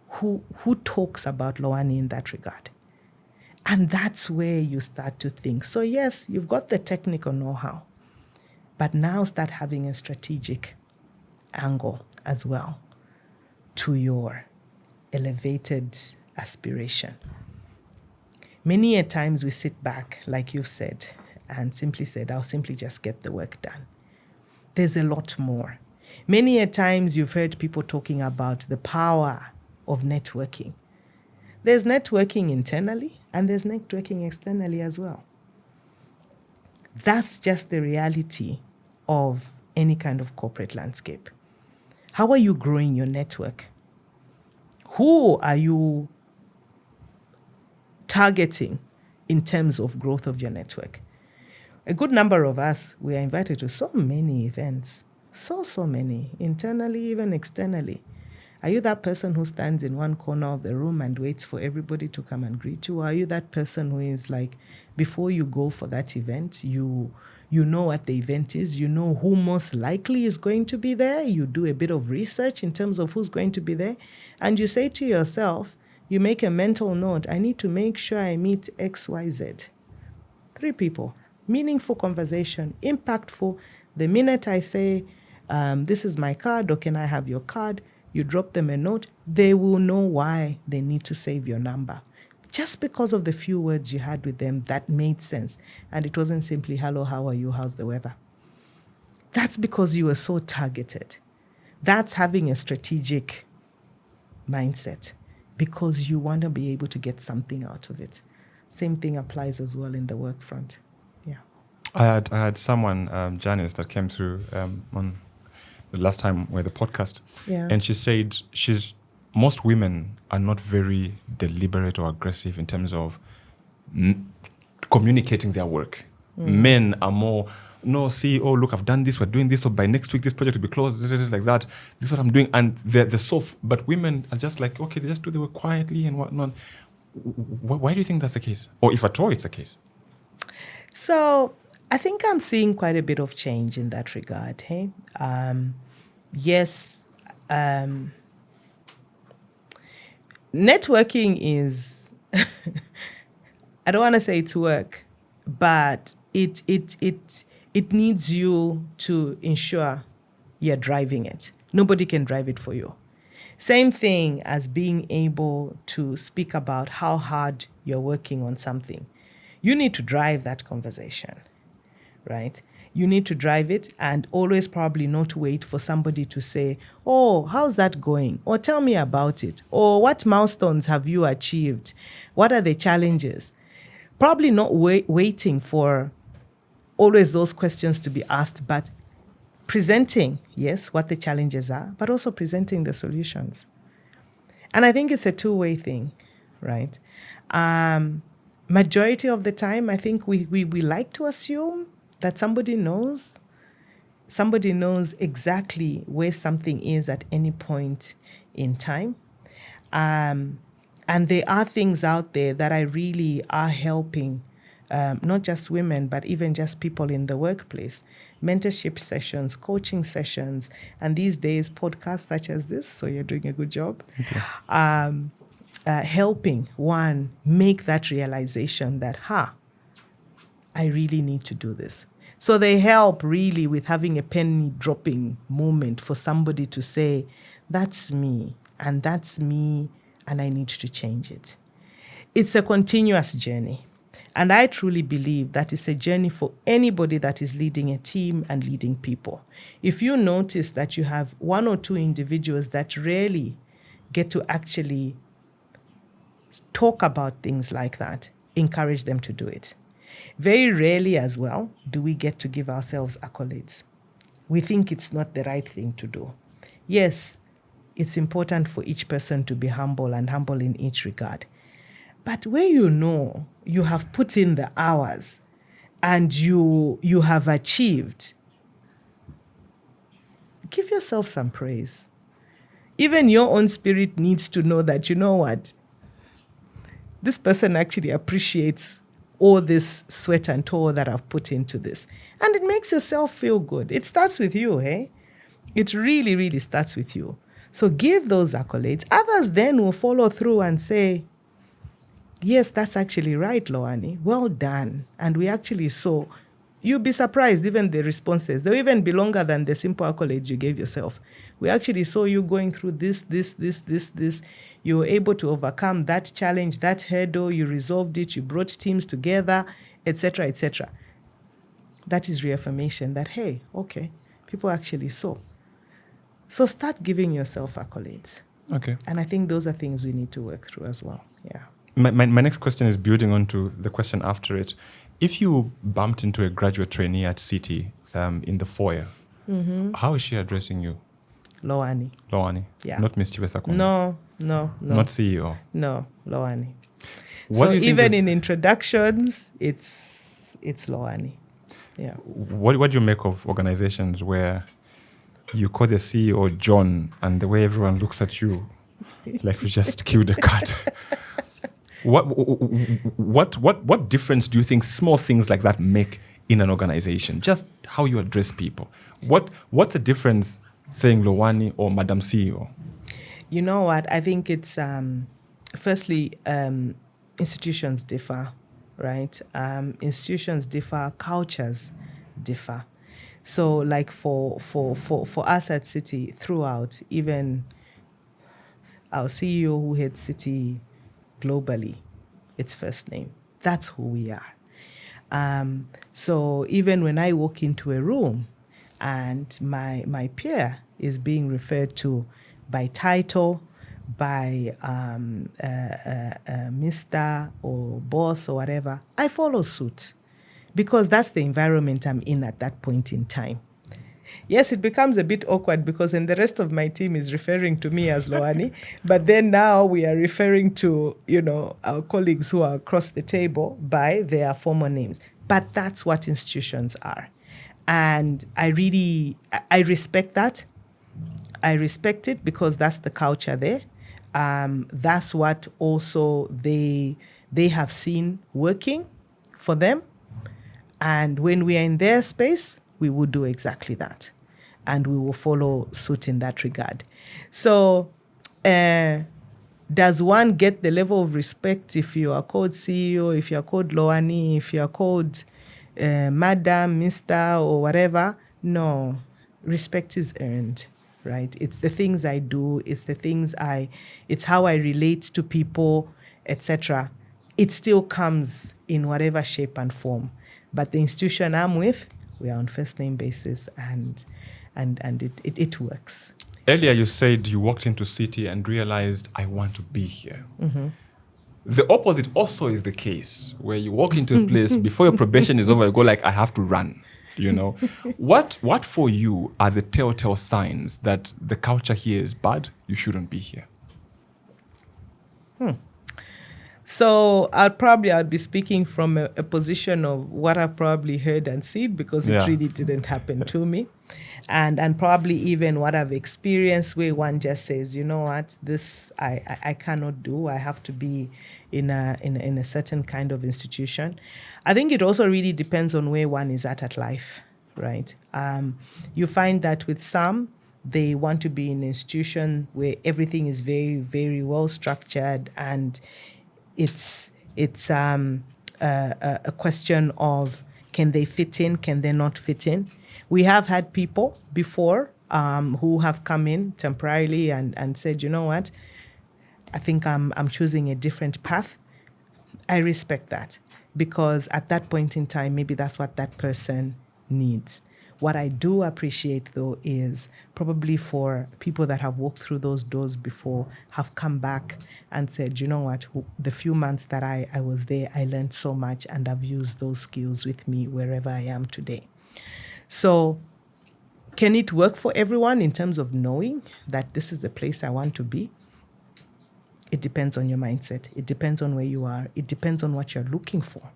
Who talks about Lowani in that regard? And that's where you start to think. So yes, you've got the technical know-how, but now start having a strategic angle as well to your elevated aspiration. Many a times we sit back, like you've said, and simply said, I'll simply just get the work done. There's a lot more. Many a times you've heard people talking about the power of networking. There's networking internally and there's networking externally as well. That's just the reality of any kind of corporate landscape. How are you growing your network? Who are you targeting in terms of growth of your network? A good number of us, we are invited to so many events, so many, internally, even externally. Are you that person who stands in one corner of the room and waits for everybody to come and greet you? Or are you that person who is like, before you go for that event, you know what the event is, you know who most likely is going to be there, you do a bit of research in terms of who's going to be there, and you say to yourself, you make a mental note, I need to make sure I meet XYZ. 3 people. Meaningful conversation, impactful. The minute I say, this is my card, or can I have your card? You drop them a note, they will know why they need to save your number. Just because of the few words you had with them that made sense. And it wasn't simply, hello, how are you, how's the weather? That's because you were so targeted. That's having a strategic mindset because you want to be able to get something out of it. Same thing applies as well in the work front. Yeah. I had someone, Janice, that came through on the last time with the podcast, and she said most women are not very deliberate or aggressive in terms of communicating their work. Men are more, no, see, oh, look, I've done this, we're doing this, so by next week this project will be closed, like that. This is what I'm doing, and the soft. But women are just like, okay, they just do the work quietly and whatnot. Why do you think that's the case, or if at all it's the case? So I think I'm seeing quite a bit of change in that regard. Hey, yes, networking is. I don't want to say it's work, but it needs you to ensure you're driving it. Nobody can drive it for you. Same thing as being able to speak about how hard you're working on something. You need to drive that conversation, right? You need to drive it and always probably not wait for somebody to say, oh, how's that going? Or tell me about it. Or what milestones have you achieved? What are the challenges? Probably not waiting for always those questions to be asked, but presenting, yes, what the challenges are, but also presenting the solutions. And I think it's a two-way thing, right? Majority of the time, I think we like to assume that somebody knows exactly where something is at any point in time. And there are things out there that I really are helping, not just women, but even just people in the workplace. Mentorship sessions, coaching sessions, and these days, podcasts such as this, so you're doing a good job. Helping one make that realization that, I really need to do this. So they help really with having a penny dropping moment for somebody to say, that's me, and I need to change it. It's a continuous journey. And I truly believe that it's a journey for anybody that is leading a team and leading people. If you notice that you have one or two individuals that rarely get to actually talk about things like that, encourage them to do it. Very rarely as well do we get to give ourselves accolades. We think it's not the right thing to do. Yes, it's important for each person to be humble and humble in each regard. But where you know you have put in the hours and you have achieved, give yourself some praise. Even your own spirit needs to know that, you know what, this person actually appreciates all this sweat and toil that I've put into this. And it makes yourself feel good. It starts with you, hey? It really, really starts with you. So give those accolades. Others then will follow through and say, yes, that's actually right, Lowani. Well done. And we actually saw. You'll be surprised, even the responses. They'll even be longer than the simple accolades you gave yourself. We actually saw you going through this. You were able to overcome that challenge, that hurdle. You resolved it. You brought teams together, etc., etc. That is reaffirmation that, hey, okay, people actually saw. So start giving yourself accolades. Okay. And I think those are things we need to work through as well. Yeah. My next question is building on to the question after it. If you bumped into a graduate trainee at Citi in the foyer, how is she addressing you? Lowani. Lowani? Yeah. Not Miss Chibesakunda? No. Not CEO? No, Lowani. What so do you think even is, in introductions, it's Lowani. Yeah. What do you make of organizations where you call the CEO John and the way everyone looks at you like we just killed a cat? What difference do you think small things like that make in an organization? Just how you address people. What's the difference saying Lowani or Madam CEO? You know what? I think it's firstly institutions differ, right? Institutions differ, cultures differ. So like for us at Citi throughout, even our CEO who heads Citi globally, it's first name. That's who we are. So even when I walk into a room and my peer is being referred to by title, by Mr. or boss or whatever, I follow suit because that's the environment I'm in at that point in time. Yes, it becomes a bit awkward because then the rest of my team is referring to me as Lowani, but then now we are referring to, our colleagues who are across the table by their former names. But that's what institutions are. And I respect that. I respect it because that's the culture there. That's what also they have seen working for them. And when we are in their space, we will do exactly that. And we will follow suit in that regard. So does one get the level of respect if you are called CEO, if you are called Lowani, if you are called Madam, Mr. or whatever? No. Respect is earned, right? It's the things I do. It's how I relate to people, etc. It still comes in whatever shape and form. But the institution I'm with, we are on first name basis and it works. Earlier you said you walked into Citi and realized, I want to be here. Mm-hmm. The opposite also is the case, where you walk into a place, before your probation is over, you go like, I have to run. What for you are the telltale signs that the culture here is bad, you shouldn't be here? So I'd be speaking from a position of what I've probably heard and seen because it really didn't happen to me. And probably even what I've experienced where one just says, you know what, this I cannot do. I have to be in a certain kind of institution. I think it also really depends on where one is at life, right? You find that with some, they want to be in an institution where everything is very, very well structured and it's a question of can they fit in, can they not fit in? We have had people before who have come in temporarily and said, you know what, I think I'm choosing a different path. I respect that. because at that point in time, maybe that's what that person needs. What I do appreciate, though, is probably for people that have walked through those doors before, have come back and said, you know what, the few months that I was there, I learned so much, and I've used those skills with me wherever I am today. So can it work for everyone in terms of knowing that this is the place I want to be? It depends on your mindset. It depends on where you are. It depends on what you're looking for.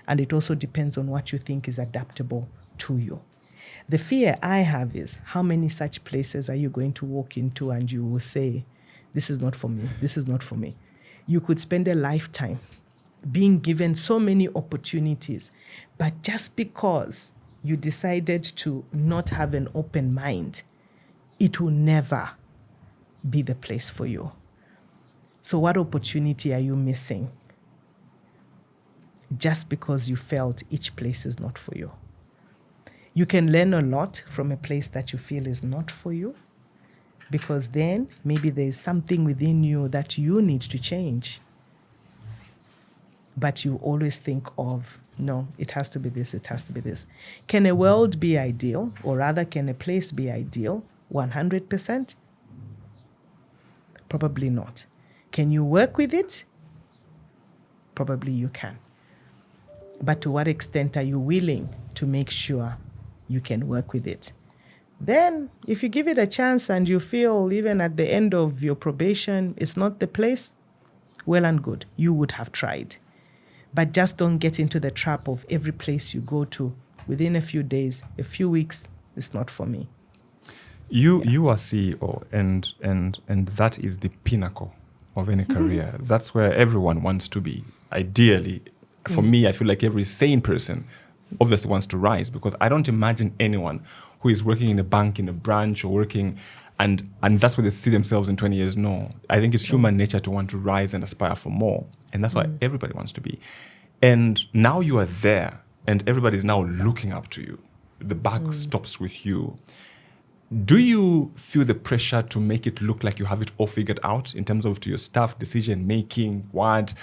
And it also depends on what you think is adaptable to you. The fear I have is, how many such places are you going to walk into and you will say, this is not for me, this is not for me. You could spend a lifetime being given so many opportunities, but just because you decided to not have an open mind, it will never be the place for you. So what opportunity are you missing just because you felt each place is not for you? You can learn a lot from a place that you feel is not for you, because then maybe there's something within you that you need to change. But you always think of, no, it has to be this, it has to be this. Can a world be ideal, or rather can a place be ideal 100%? Probably not. Can you work with it? Probably you can. But to what extent are you willing to make sure you can work with it? Then, if you give it a chance and you feel even at the end of your probation it's not the place, well and good, you would have tried. But just don't get into the trap of every place you go to, within a few days, a few weeks, it's not for me. You are CEO, and that is the pinnacle of any career. That's where everyone wants to be. Ideally, for me, I feel like every sane person obviously wants to rise, because I don't imagine anyone who is working in a bank, in a branch, or working, and that's where they see themselves in 20 years. No, I think it's human nature to want to rise and aspire for more. And that's why everybody wants to be. And now you are there, and everybody's now looking up to you. The buck stops with you. Do you feel the pressure to make it look like you have it all figured out in terms of to your staff, decision making, what?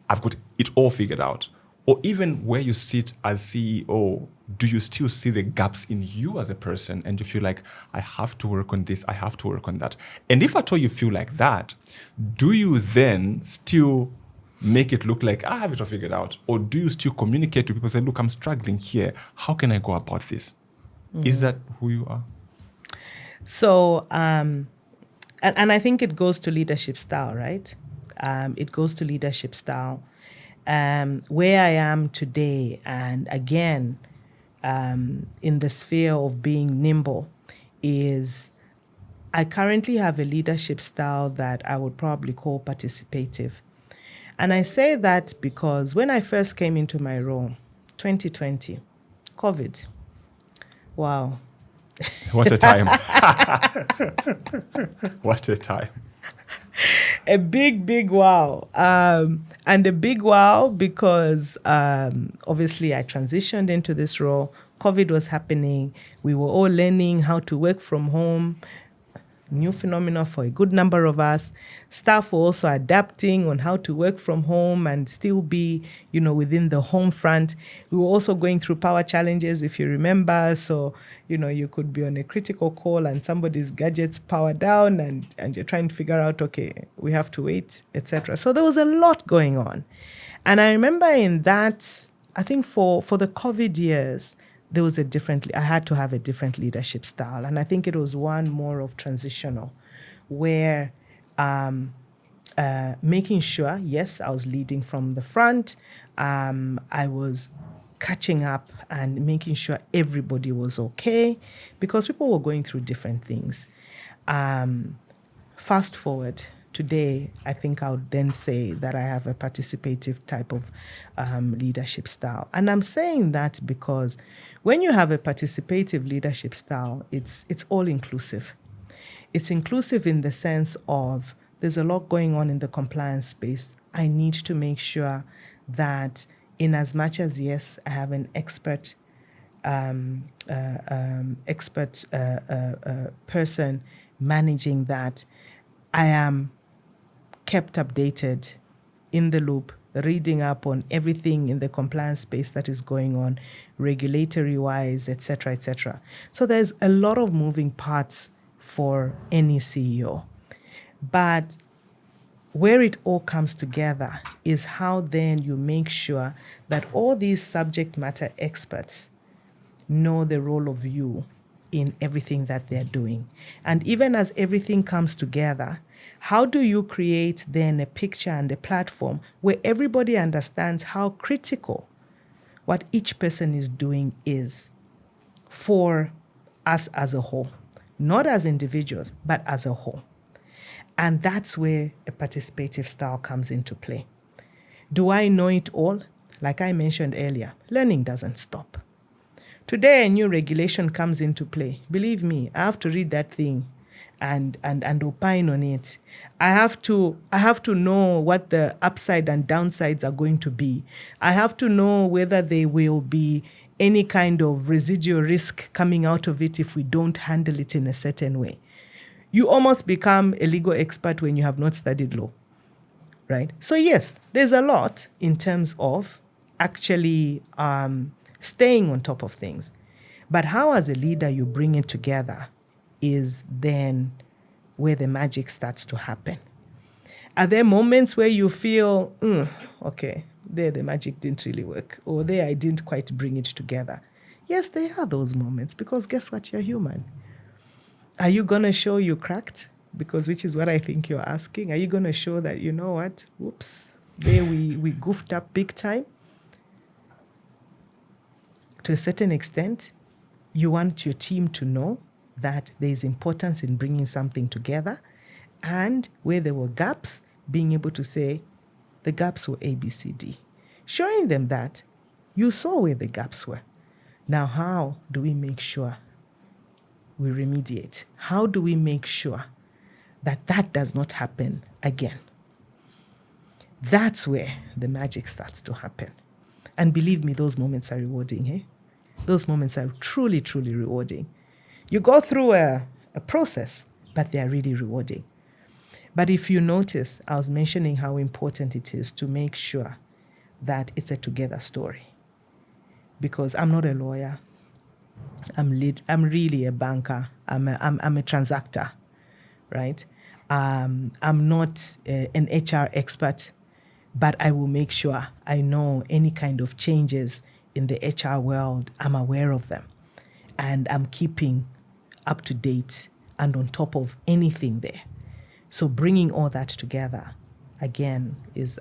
I've got it all figured out. Or even where you sit as CEO, do you still see the gaps in you as a person, and you feel like, I have to work on this, I have to work on that? And if at all you feel like that, do you then still make it look like I have it all figured out? Or do you still communicate to people and say, look, I'm struggling here. How can I go about this? Is that who you are? So, and I think it goes to leadership style, right? It goes to leadership style. Where I am today, and again, in the sphere of being nimble, is I currently have a leadership style that I would probably call participative. And I say that because when I first came into my role, 2020, COVID, wow. What a time. What a time. A big wow. And a big wow because obviously I transitioned into this role. COVID was happening. We were all learning how to work from home. New phenomena for a good number of us. Staff were also adapting on how to work from home and still be, within the home front. We were also going through power challenges, if you remember. So, you could be on a critical call and somebody's gadgets power down and you're trying to figure out, okay, we have to wait, etc. So there was a lot going on. And I remember in that, I think for the COVID years, there was I had to have a different leadership style. And I think it was one more of transitional, where making sure, yes, I was leading from the front. I was catching up and making sure everybody was okay, because people were going through different things. Fast forward, today, I think I would then say that I have a participative type of leadership style. And I'm saying that because when you have a participative leadership style, it's all inclusive. It's inclusive in the sense of there's a lot going on in the compliance space. I need to make sure that in as much as, yes, I have an expert person managing that, I am kept updated, in the loop, reading up on everything in the compliance space that is going on, regulatory-wise, etc., etc. So there's a lot of moving parts for any CEO. But where it all comes together is how then you make sure that all these subject matter experts know the role of you in everything that they're doing. And even as everything comes together, how do you create then a picture and a platform where everybody understands how critical what each person is doing is for us as a whole, not as individuals, but as a whole. And that's where a participative style comes into play. Do I know it all? Like I mentioned earlier, learning doesn't stop. Today, a new regulation comes into play. Believe me, I have to read that thing and opine on it. I have to know what the upside and downsides are going to be. I have to know whether there will be any kind of residual risk coming out of it if we don't handle it in a certain way. You almost become a legal expert when you have not studied law, right? So yes, there's a lot in terms of actually staying on top of things. But how as a leader you bring it together is then where the magic starts to happen. Are there moments where you feel, okay, there the magic didn't really work, or there I didn't quite bring it together? Yes, there are those moments, because guess what? You're human. Are you going to show you cracked? Because which is what I think you're asking. Are you going to show that, you know what, whoops, there we goofed up big time? To a certain extent, you want your team to know that there is importance in bringing something together, and where there were gaps, being able to say the gaps were A, B, C, D. Showing them that you saw where the gaps were. Now, how do we make sure we remediate? How do we make sure that that does not happen again? That's where the magic starts to happen. And believe me, those moments are rewarding. Eh? Those moments are truly, truly rewarding. You go through a process, but they are really rewarding. But if you notice, I was mentioning how important it is to make sure that it's a together story. Because I'm not a lawyer. I'm really a banker. I'm a transactor, right? I'm not an HR expert, but I will make sure I know any kind of changes in the HR world. I'm aware of them, and I'm keeping up to date and on top of anything there. So bringing all that together, again, is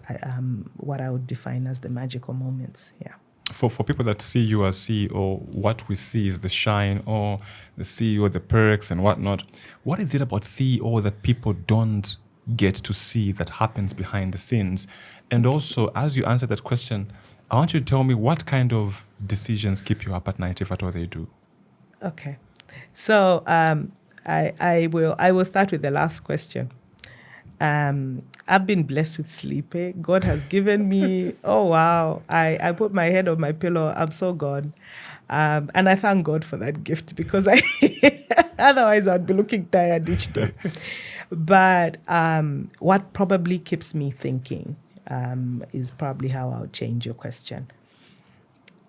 what I would define as the magical moments. Yeah. For people that see you as CEO, what we see is the shine, or the CEO, the perks and whatnot. What is it about CEO that people don't get to see that happens behind the scenes? And also, as you answer that question, I want you to tell me what kind of decisions keep you up at night, if at all they do. Okay. So I will start with the last question. I've been blessed with sleep. Eh? God has given me, oh wow, I put my head on my pillow, I'm so gone. And I thank God for that gift, because otherwise I'd be looking tired each day. But what probably keeps me thinking is probably how I'll change your question.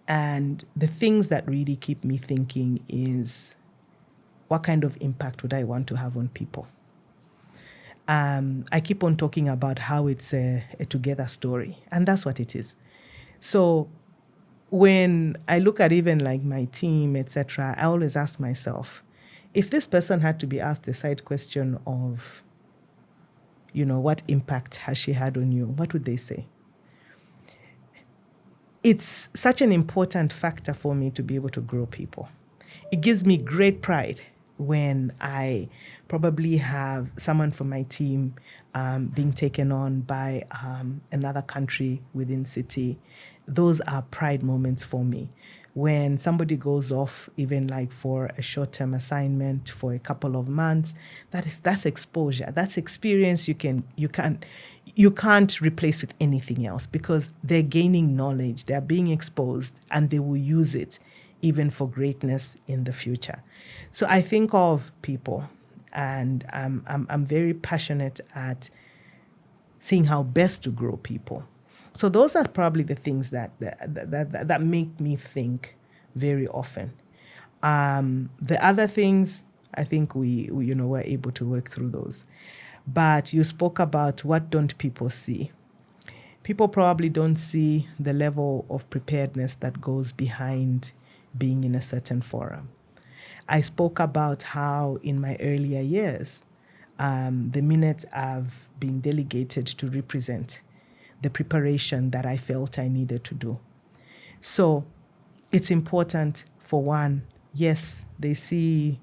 And the things that really keep me thinking is, what kind of impact would I want to have on people? I keep on talking about how it's a together story, and that's what it is. So when I look at even like my team, etc., I always ask myself, if this person had to be asked the side question of, you know, what impact has she had on you, what would they say? It's such an important factor for me to be able to grow people. It gives me great pride when I probably have someone from my team being taken on by another country within Citi. Those are pride moments for me. When somebody goes off, even like for a short-term assignment for a couple of months, that's exposure, that's experience you can't replace with anything else, because they're gaining knowledge, they're being exposed, and they will use it even for greatness in the future. So I think of people, and I'm very passionate at seeing how best to grow people. So those are probably the things that make me think very often. The other things, I think we were able to work through those. But you spoke about what don't people see. People probably don't see the level of preparedness that goes behind being in a certain forum. I spoke about how in my earlier years, the minute I've been delegated to represent, the preparation that I felt I needed to do. So it's important, for one, yes, they see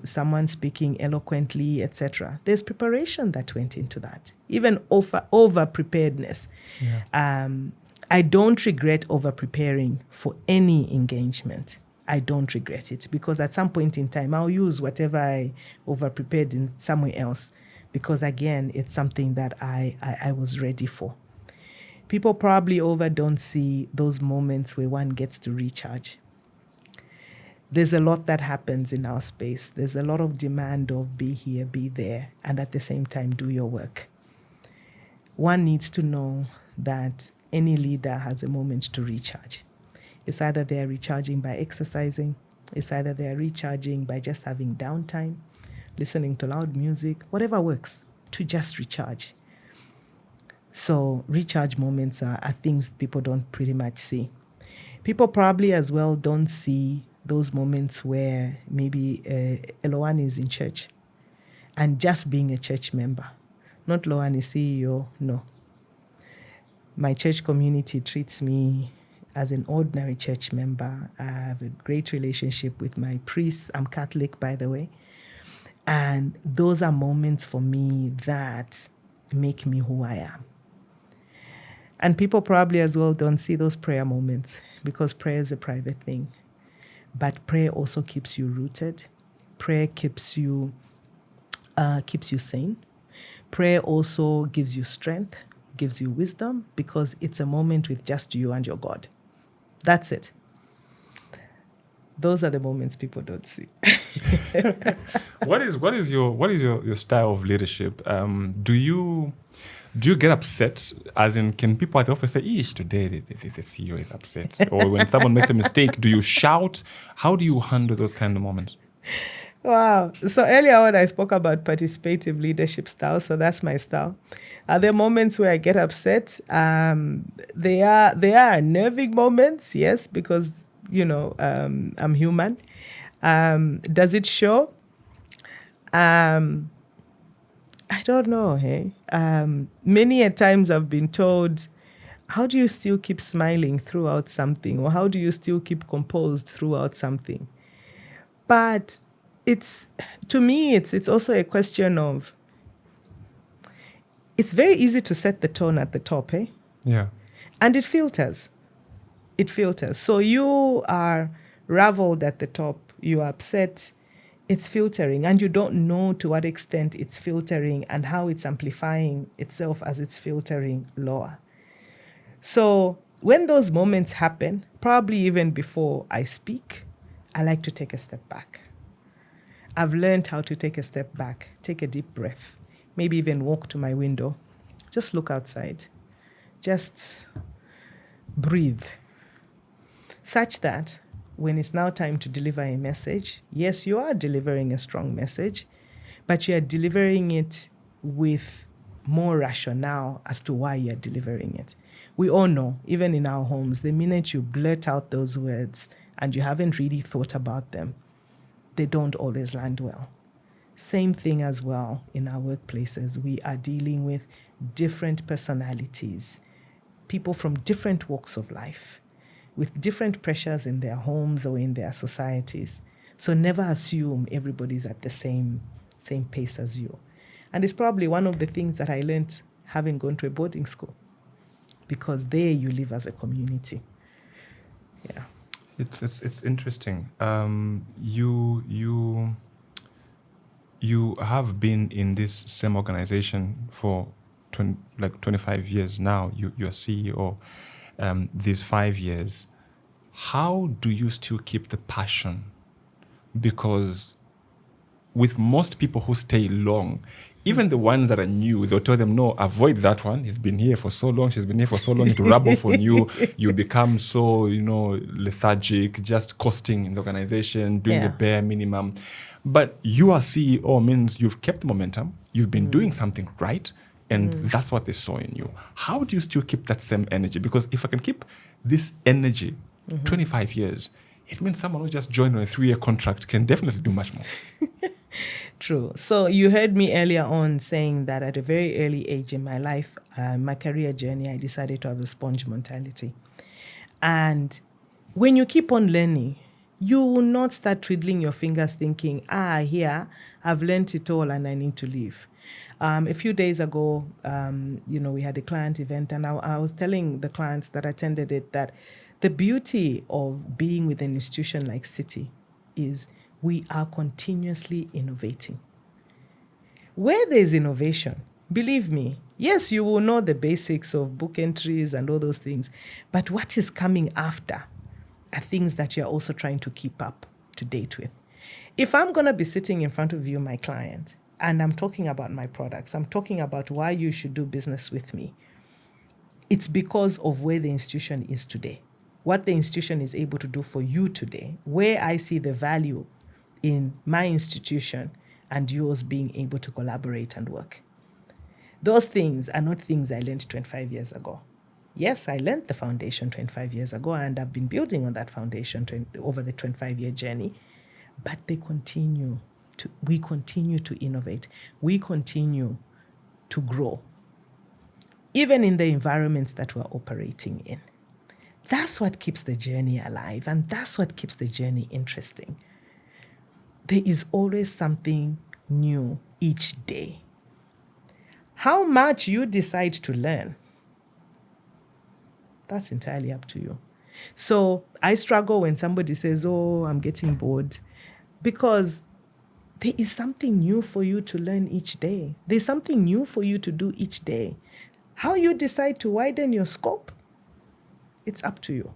someone speaking eloquently, etc. There's preparation that went into that, even over preparedness. Yeah. I don't regret over preparing for any engagement. I don't regret it, because at some point in time, I'll use whatever I over prepared in somewhere else, because again, it's something that I was ready for. People probably don't see those moments where one gets to recharge. There's a lot that happens in our space. There's a lot of demand of be here, be there, and at the same time, do your work. One needs to know that any leader has a moment to recharge. It's either they're recharging by exercising, it's either they're recharging by just having downtime, listening to loud music, whatever works, to just recharge. So recharge moments are things people don't pretty much see. People probably as well don't see those moments where maybe Lowani is in church and just being a church member, not Lowani CEO, no. My church community treats me as an ordinary church member. I have a great relationship with my priests. I'm Catholic, by the way. And those are moments for me that make me who I am. And people probably as well don't see those prayer moments, because prayer is a private thing. But prayer also keeps you rooted. Prayer keeps you sane. Prayer also gives you strength, gives you wisdom, because it's a moment with just you and your God. That's it. Those are the moments people don't see. What is your style of leadership? Do you get upset? As in, can people at the office say, "Ish, today the CEO is upset"? Or when someone makes a mistake, do you shout? How do you handle those kind of moments? Wow. So earlier on, I spoke about participative leadership style. So that's my style. Are there moments where I get upset? They are unnerving moments, yes, because, I'm human. Does it show? I don't know, hey? Many a times I've been told, how do you still keep smiling throughout something? Or how do you still keep composed throughout something? But to me, it's also a question of, it's very easy to set the tone at the top, eh? Yeah. And it filters. So you are raveled at the top, you're upset, it's filtering, and you don't know to what extent it's filtering and how it's amplifying itself as it's filtering lower. So when those moments happen, probably even before I speak, I like to take a step back. I've learned how to take a step back, take a deep breath, maybe even walk to my window, just look outside, just breathe, such that when it's now time to deliver a message, yes, you are delivering a strong message, but you are delivering it with more rationale as to why you're delivering it. We all know, even in our homes, the minute you blurt out those words and you haven't really thought about them, they don't always land well. Same thing as well in our workplaces. We are dealing with different personalities, people from different walks of life, with different pressures in their homes or in their societies. So never assume everybody's at the same pace as you. And it's probably one of the things that I learned having gone to a boarding school, because there you live as a community. Yeah. It's interesting. You have been in this same organization for 25 years now. You're CEO. These 5 years. How do you still keep the passion? Because with most people who stay long, even the ones that are new, they'll tell them, no, avoid that one. He's been here for so long. She's been here for so long. To rub off on you, you become so, lethargic, just costing in the organization, doing the bare minimum. But you are CEO means you've kept the momentum. You've been doing something right. And that's what they saw in you. How do you still keep that same energy? Because if I can keep this energy 25 years, it means someone who just joined on a 3-year contract can definitely do much more. True. So you heard me earlier on saying that at a very early age in my life, my career journey, I decided to have a sponge mentality. And when you keep on learning, you will not start twiddling your fingers thinking, here, I've learned it all and I need to leave. A few days ago, we had a client event, and I was telling the clients that attended it that the beauty of being with an institution like Citi is we are continuously innovating. Where there's innovation, believe me, yes, you will know the basics of book entries and all those things, but what is coming after are things that you're also trying to keep up to date with. If I'm going to be sitting in front of you, my client, and I'm talking about my products, I'm talking about why you should do business with me, it's because of where the institution is today, what the institution is able to do for you today, where I see the value in my institution and yours being able to collaborate and work. Those things are not things I learned 25 years ago. Yes, I learned the foundation 25 years ago, and I've been building on that foundation over the 25-year journey, but we continue to innovate. We continue to grow, even in the environments that we're operating in. That's what keeps the journey alive, and that's what keeps the journey interesting. There is always something new each day. How much you decide to learn, that's entirely up to you. So I struggle when somebody says, I'm getting bored, because there is something new for you to learn each day. There's something new for you to do each day. How you decide to widen your scope, it's up to you.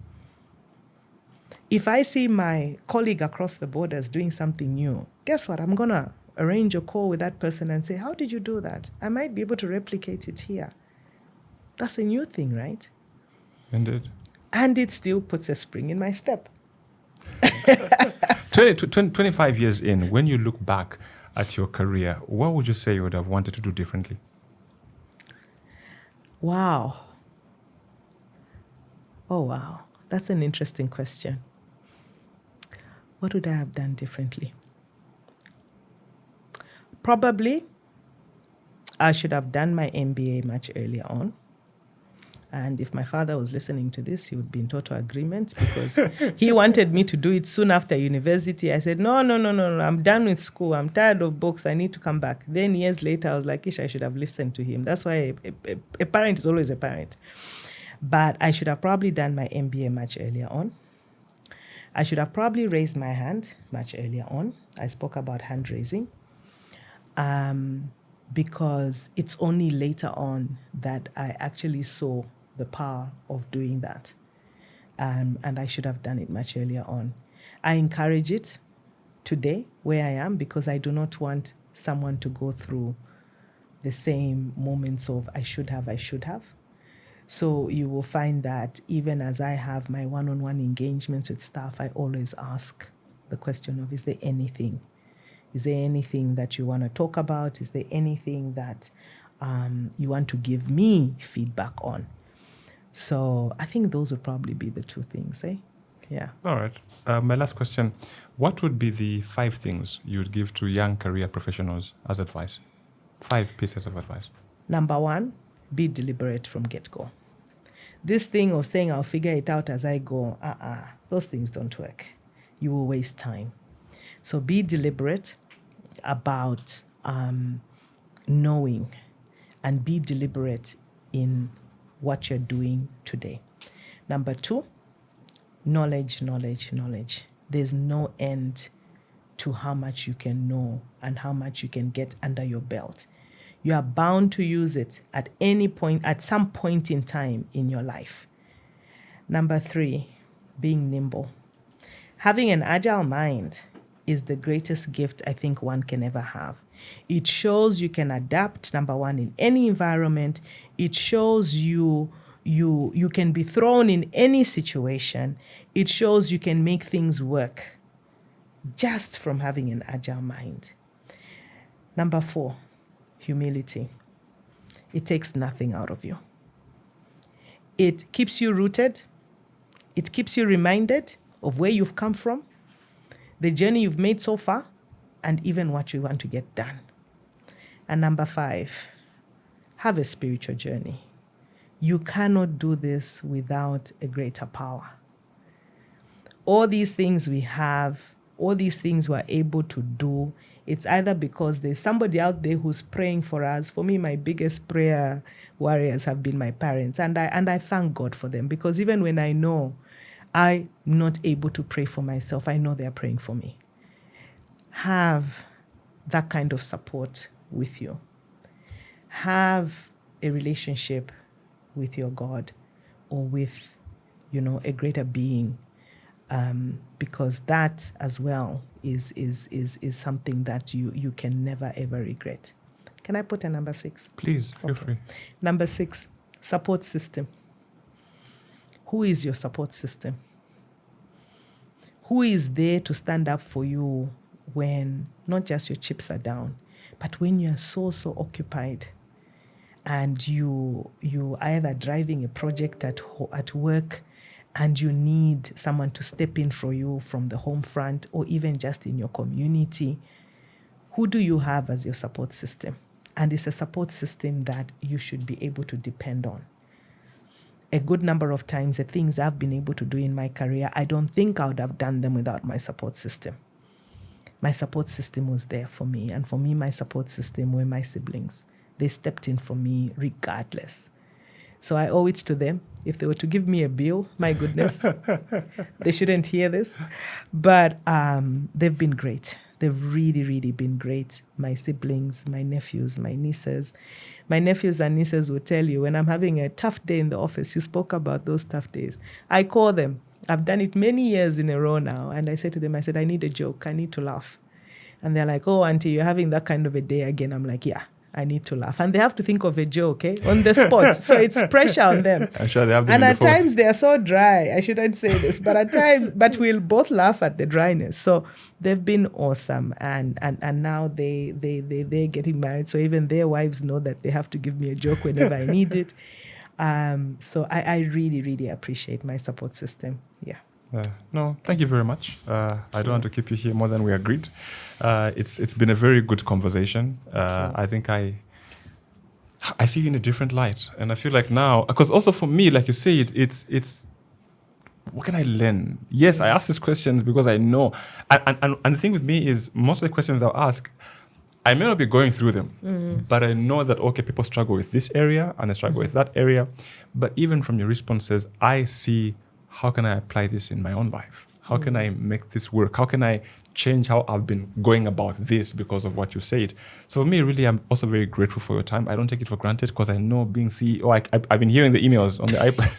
If I see my colleague across the borders doing something new, guess what? I'm going to arrange a call with that person and say, how did you do that? I might be able to replicate it here. That's a new thing, right? Indeed. And it still puts a spring in my step. 25 years in, when you look back at your career, what would you say you would have wanted to do differently? Wow. Oh, wow. That's an interesting question. What would I have done differently? Probably, I should have done my MBA much earlier on. And if my father was listening to this, he would be in total agreement, because he wanted me to do it soon after university. I said, no, I'm done with school. I'm tired of books. I need to come back. Then years later, I was like, I should have listened to him. That's why a parent is always a parent. But I should have probably done my MBA much earlier on. I should have probably raised my hand much earlier on. I spoke about hand raising. Because it's only later on that I actually saw the power of doing that. And I should have done it much earlier on. I encourage it today where I am, because I do not want someone to go through the same moments of I should have. So you will find that even as I have my one-on-one engagements with staff, I always ask the question of, is there anything? Is there anything that you want to talk about? Is there anything that you want to give me feedback on? So I think those would probably be the two things, eh? Yeah. All right. My last question. What would be the 5 things you would give to young career professionals as advice? 5 pieces of advice. Number 1, be deliberate from get-go. This thing of saying I'll figure it out as I go, those things don't work. You will waste time. So be deliberate about knowing, and be deliberate in what you're doing today. Number 2, knowledge. There's no end to how much you can know and how much you can get under your belt. You are bound to use it at any point, at some point in time in your life. Number 3, being nimble. Having an agile mind is the greatest gift I think one can ever have. It shows you can adapt, number one, in any environment. It shows you can be thrown in any situation. It shows you can make things work just from having an agile mind. Number 4, humility. It takes nothing out of you. It keeps you rooted. It keeps you reminded of where you've come from, the journey you've made so far, and even what you want to get done. And number 5, have a spiritual journey. You cannot do this without a greater power. All these things we have, all these things we're able to do, it's either because there's somebody out there who's praying for us. For me, my biggest prayer warriors have been my parents, and I thank God for them, because even when I know I'm not able to pray for myself, I know they're praying for me. Have that kind of support with you. Have a relationship with your God or with, a greater being, because that as well is something that you can never ever regret. Can I put a number 6? Please, feel free. Number 6, support system. Who is your support system? Who is there to stand up for you when not just your chips are down, but when you are so occupied and you either driving a project at work and you need someone to step in for you from the home front or even just in your community? Who do you have as your support system? And it's a support system that you should be able to depend on. A good number of times, the things I've been able to do in my career, I don't think I would have done them without my support system. My support system was there for me. And for me, my support system were my siblings. They stepped in for me regardless. So I owe it to them. If they were to give me a bill, my goodness, they shouldn't hear this. But they've been great. They've really, really been great. My siblings, my nephews, my nieces. My nephews and nieces will tell you, when I'm having a tough day in the office, you spoke about those tough days. I call them. I've done it many years in a row now. And I said to them, I need a joke. I need to laugh. And they're like, oh, auntie, you're having that kind of a day again. I'm like, yeah, I need to laugh. And they have to think of a joke, on the spot. So it's pressure on them. I'm sure they have them. And at times they are so dry. I shouldn't say this, but at times, but we'll both laugh at the dryness. So they've been awesome. And now they're getting married. So even their wives know that they have to give me a joke whenever I need it. So I really, really appreciate my support system. Yeah. No, thank you very much. I don't want to keep you here more than we agreed. It's been a very good conversation. I think I see you in a different light, and I feel like now, because also for me, like you say, it's what can I learn? Yes, I ask these questions because I know, and the thing with me is most of the questions I'll ask, I may not be going through them, but I know that, okay, people struggle with this area and they struggle with that area. But even from your responses, I see, how can I apply this in my own life? How can I make this work? How can I change how I've been going about this because of what you said? So for me, really, I'm also very grateful for your time. I don't take it for granted because I know being CEO, I've been hearing the emails on the iPad.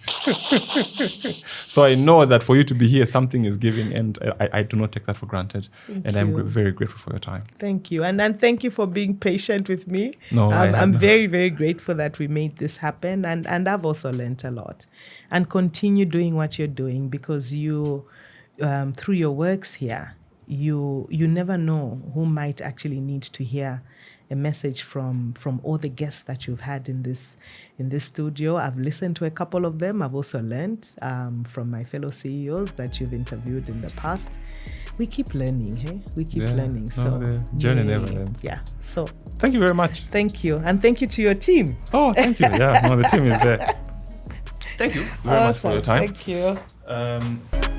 So I know that for you to be here, something is giving, and I do not take that for granted. Thank you. I'm very grateful for your time. Thank you. And thank you for being patient with me. No, I'm very, very grateful that we made this happen. And I've also learned a lot. And continue doing what you're doing, because you, through your works here, you never know who might actually need to hear a message from all the guests that you've had in this studio. I've listened to a couple of them. I've also learned from my fellow CEOs that you've interviewed in the past. We keep learning, hey? We keep learning. So the journey never ends. Yeah. So thank you very much. Thank you. And thank you to your team. Oh, thank you. Yeah, no, the team is there. Thank you very much for your time. Thank you.